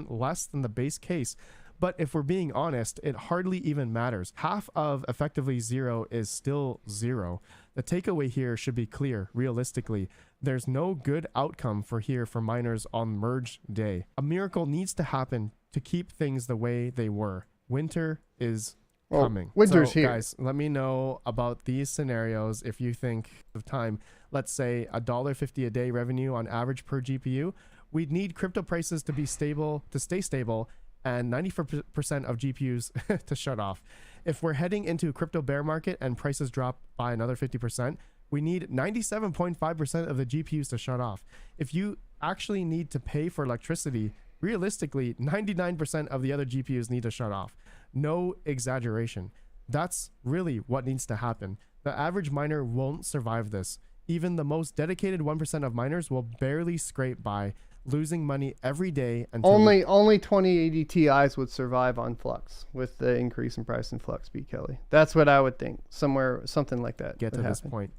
less than the base case. But if we're being honest, it hardly even matters. Half of effectively 0 is still 0. The takeaway here should be clear. Realistically, there's no good outcome for miners on merge day. A miracle needs to happen to keep things the way they were. Winter is coming. Winter's here. Guys, let me know about these scenarios if you think of time. Let's say $1.50 a day revenue on average per GPU. We'd need crypto prices to be stable, to stay stable, and 94% of GPUs to shut off. If we're heading into a crypto bear market and prices drop by another 50%, we need 97.5% of the GPUs to shut off. If you actually need to pay for electricity, realistically, 99% of the other GPUs need to shut off. No exaggeration. That's really what needs to happen. The average miner won't survive this. Even the most dedicated 1% of miners will barely scrape by, losing money every day until only 2080 Ti's would survive on Flux with the increase in price in Flux, B. Kelly. That's what I would think. Something like that. Get to this point.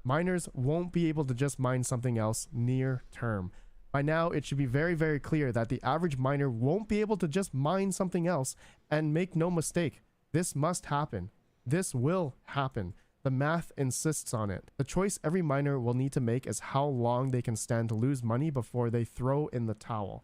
Miners won't be able to just mine something else near term. By now, it should be very, very clear that the average miner won't be able to just mine something else, and make no mistake, this must happen. This will happen. The math insists on it. The choice every miner will need to make is how long they can stand to lose money before they throw in the towel.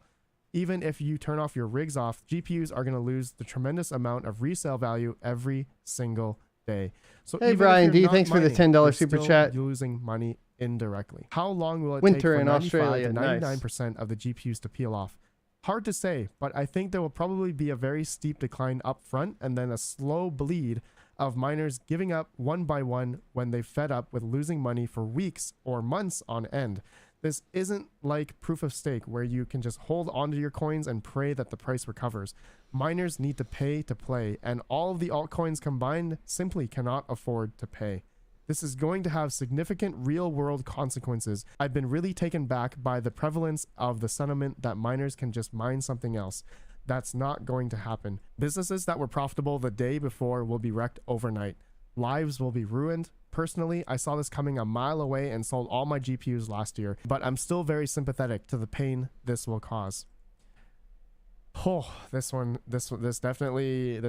Even if you turn off your rigs off, GPUs are going to lose the tremendous amount of resale value every single day. So hey, Brian D, thanks for the $10 super chat. You're losing money indirectly. How long will it Winter take for in 95 Australia, to 99% nice. of the GPUs to peel off? Hard to say, but I think there will probably be a very steep decline up front and then a slow bleed of miners giving up one by one when they fed up with losing money for weeks or months on end. This isn't like proof of stake where you can just hold onto your coins and pray that the price recovers. Miners need to pay to play, and all of the altcoins combined simply cannot afford to pay. This is going to have significant real-world consequences. I've been really taken back by the prevalence of the sentiment that miners can just mine something else. That's not going to happen. Businesses that were profitable the day before will be wrecked overnight. Lives will be ruined. Personally, I saw this coming a mile away and sold all my GPUs last year, but I'm still very sympathetic to the pain this will cause. Oh, this definitely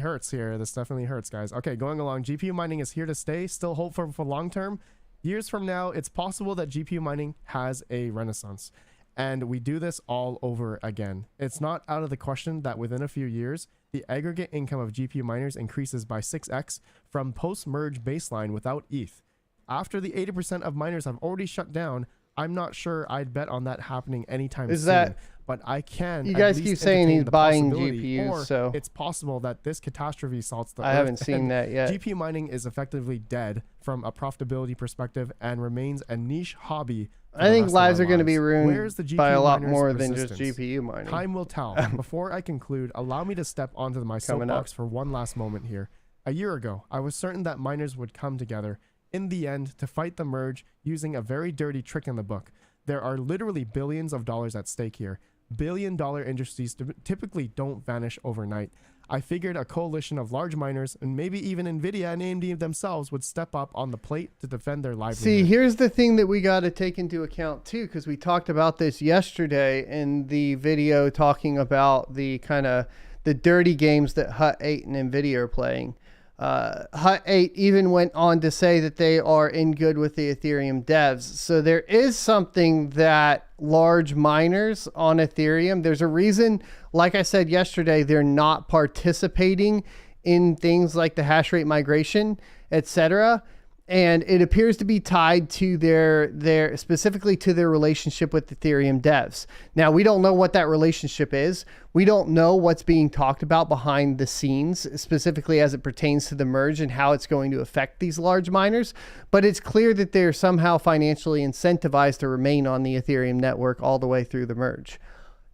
hurts here. This definitely hurts, guys. Okay, going along. GPU mining is here to stay. Still hopeful for long term. Years from now, it's possible that GPU mining has a renaissance, and we do this all over again. It's not out of the question that within a few years, the aggregate income of GPU miners increases by 6x from post-merge baseline without ETH. After the 80% of miners have already shut down, I'm not sure I'd bet on that happening anytime soon. But I can. You guys keep saying he's buying GPUs, so it's possible that this catastrophe salts the earth. I haven't seen that yet. GPU mining is effectively dead from a profitability perspective and remains a niche hobby for I the think rest of lives our are going to be lives. Where's the ruined GPU by a lot miners' more than just resistance? GPU mining. Time will tell. Before I conclude, allow me to step onto my soapbox for one last moment here. A year ago, I was certain that miners would come together in the end to fight the merge using a very dirty trick in the book. There are literally billions of dollars at stake here. Billion-dollar industries typically don't vanish overnight. I figured a coalition of large miners and maybe even Nvidia and AMD themselves would step up on the plate to defend their livelihood. See, here's the thing that we got to take into account too, because we talked about this yesterday in the video talking about the kind of the dirty games that Hut 8 and Nvidia are playing. Hut 8 even went on to say that they are in good with the Ethereum devs. So there is something that large miners on Ethereum, there's a reason, like I said yesterday, they're not participating in things like the hash rate migration, etc. And it appears to be tied to their specifically to their relationship with Ethereum devs. Now, we don't know what that relationship is. We don't know what's being talked about behind the scenes, specifically as it pertains to the merge and how it's going to affect these large miners. But it's clear that they're somehow financially incentivized to remain on the Ethereum network all the way through the merge.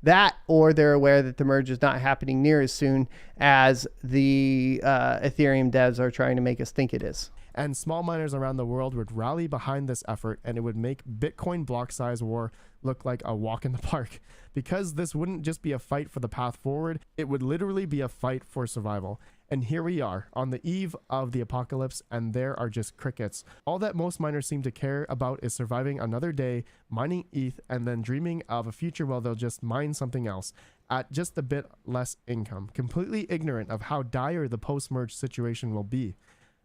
That, or they're aware that the merge is not happening near as soon as the Ethereum devs are trying to make us think it is. And small miners around the world would rally behind this effort, and it would make Bitcoin block size war look like a walk in the park. Because this wouldn't just be a fight for the path forward, it would literally be a fight for survival. And here we are on the eve of the apocalypse, and there are just crickets. All that most miners seem to care about is surviving another day, mining ETH, and then dreaming of a future where they'll just mine something else at just a bit less income, completely ignorant of how dire the post-merge situation will be.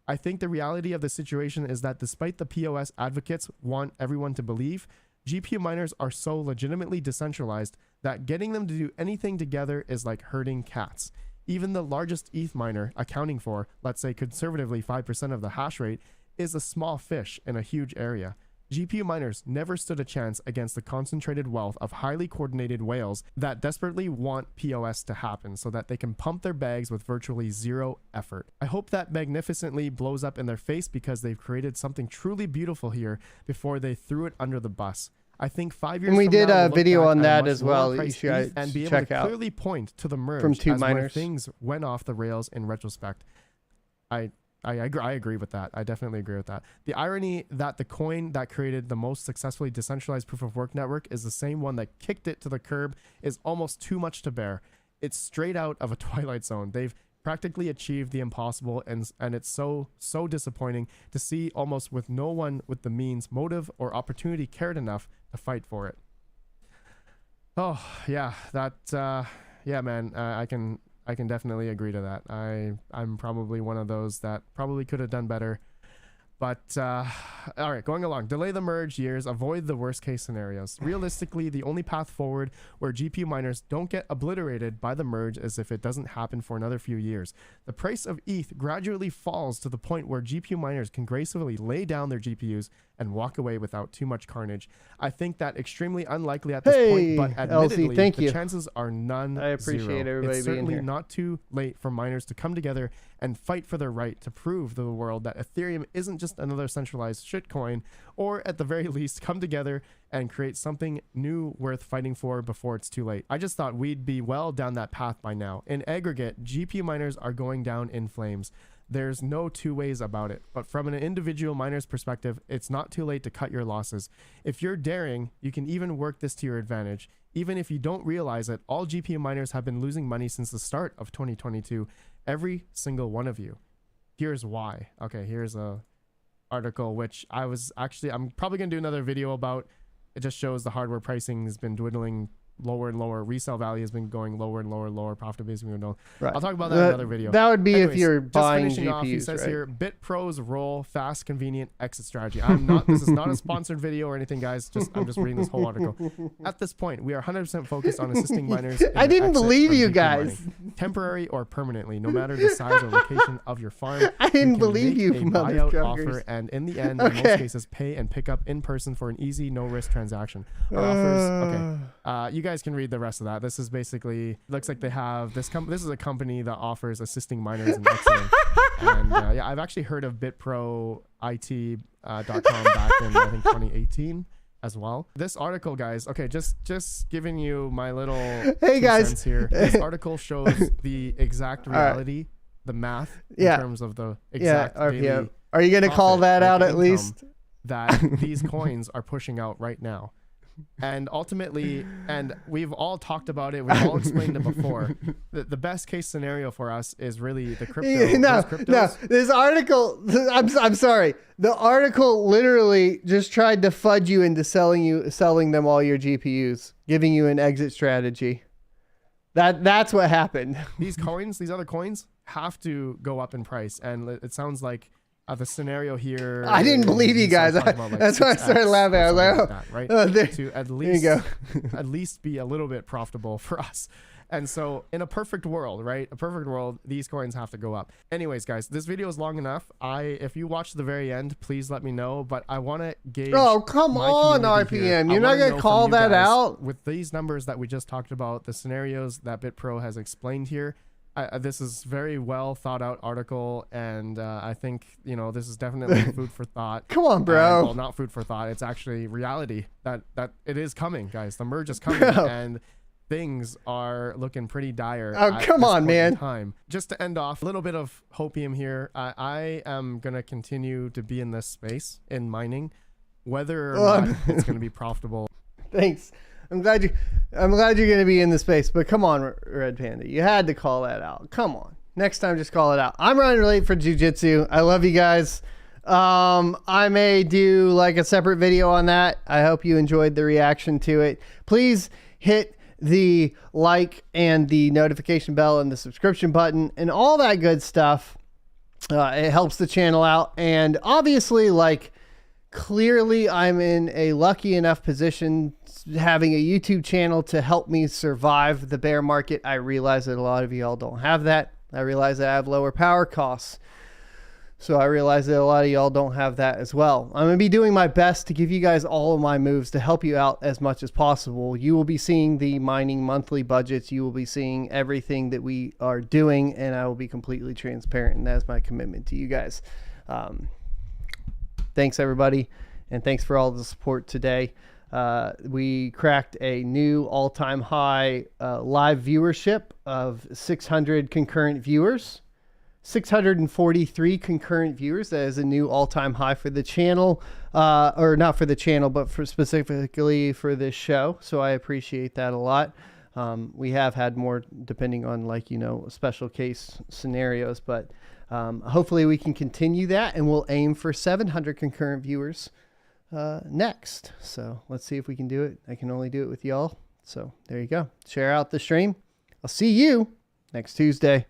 I think the reality of the situation is that despite the POS advocates want everyone to believe, GPU miners are so legitimately decentralized that getting them to do anything together is like herding cats. Even the largest ETH miner, accounting for, let's say conservatively 5% of the hash rate, is a small fish in a huge area. GPU miners never stood a chance against the concentrated wealth of highly coordinated whales that desperately want POS to happen so that they can pump their bags with virtually zero effort. I hope that magnificently blows up in their face because they've created something truly beautiful here before they threw it under the bus. I think 5 years and we from did now, a video on that as well. You should and be able to clearly point to the merge from two as miners where things went off the rails in retrospect. I agree with that. I definitely agree with that. The irony that the coin that created the most successfully decentralized proof of work network is the same one that kicked it to the curb is almost too much to bear. It's straight out of a Twilight Zone. They've practically achieved the impossible, and it's so disappointing to see almost with no one with the means, motive, or opportunity cared enough to fight for it. Oh, yeah, yeah, man, I can definitely agree to that. I'm probably one of those that probably could have done better. But, all right, going along. Delay the merge years. Avoid the worst case scenarios. Realistically, the only path forward where GPU miners don't get obliterated by the merge is if it doesn't happen for another few years. The price of ETH gradually falls to the point where GPU miners can gracefully lay down their GPUs and walk away without too much carnage. I think that extremely unlikely at this point, but admittedly, the chances are none. I appreciate everybody it's being certainly here. not too late for miners to come together and fight for their right to prove to the world that Ethereum isn't just another centralized shitcoin, or at the very least come together and create something new worth fighting for before it's too late. I just thought we'd be well down that path by now. In aggregate, GPU miners are going down in flames. There's no two ways about it, but from an individual miner's perspective, it's not too late to cut your losses. If you're daring, you can even work this to your advantage. Even if you don't realize it, all GPU miners have been losing money since the start of 2022. Every single one of you. Here's why. Okay, here's a article which I'm probably gonna do another video about. It just shows the hardware pricing has been dwindling lower and lower. Resale value has been going lower and lower. Profitability has been going down. Right. I'll talk about that in another video. That would be Anyways, if you're buying just finishing GPUs, off, he says right? here, BitPro's role, fast, convenient exit strategy. This is not a sponsored video or anything, guys. I'm just reading this whole article. At this point, we are 100% focused on assisting miners. I didn't believe you guys. Mining, temporary or permanently, no matter the size or location of your farm. I didn't believe you, buyout offer, and in the end, in most cases, pay and pick up in person for an easy, no-risk transaction. Our offers. Okay, you guys can read the rest of that. This is basically, looks like they have this is a company that offers assisting miners in exiting. And yeah, I've actually heard of BitProIT.com back in I think 2018. as well. This article, guys, okay, just giving you my little hey guys cents here. This article shows the exact reality, the math in terms of the exact daily Are you going to call that out at least? That these coins are pushing out right now. And ultimately, and we've all talked about it, we've all explained it before, the best case scenario for us is really the crypto. No, this article, I'm sorry. The article literally just tried to fudge you into selling them all your GPUs, giving you an exit strategy. That's what happened. These coins, these other coins, have to go up in price. And it sounds like the scenario here. I didn't believe you guys. That's why I started laughing. I was like, oh, that, right? To at least, at least be a little bit profitable for us. And so in a perfect world, right? A perfect world, these coins have to go up. Anyways, guys, this video is long enough. If you watch the very end, please let me know. But I want to gauge. Oh, come on, RPM. You're not going to call that out? With these numbers that we just talked about, the scenarios that BitPro has explained here, this is very well thought out article, and I think, you know, this is definitely food for thought. Come on, bro. Well, not food for thought. It's actually reality that it is coming, guys. The merge is coming, and things are looking pretty dire. Oh, come on, man. Time. Just to end off, a little bit of hopium here. I am gonna continue to be in this space in mining, whether or not it's gonna be profitable. Thanks. I'm glad you're going to be in the space, but come on, Red Panda. You had to call that out. Come on. Next time, just call it out. I'm running late for jiu-jitsu. I love you guys. I may do like a separate video on that. I hope you enjoyed the reaction to it. Please hit the like and the notification bell and the subscription button and all that good stuff. It helps the channel out. And obviously, like, clearly I'm in a lucky enough position having a YouTube channel to help me survive the bear market. I realize that a lot of y'all don't have that. I realize that I have lower power costs. So I realize that a lot of y'all don't have that as well. I'm going to be doing my best to give you guys all of my moves to help you out as much as possible. You will be seeing the mining monthly budgets. You will be seeing everything that we are doing, and I will be completely transparent, and that's my commitment to you guys. Thanks, everybody, and thanks for all the support today. We cracked a new all-time high live viewership of 600 concurrent viewers. 643 concurrent viewers. That is a new all-time high for the channel, or not for the channel, but for specifically for this show. So I appreciate that a lot. We have had more depending on, like, you know, special case scenarios, but hopefully we can continue that, and we'll aim for 700 concurrent viewers next. So let's see if we can do it. I can only do it with y'all. So there you go. Share out the stream. I'll see you next Tuesday.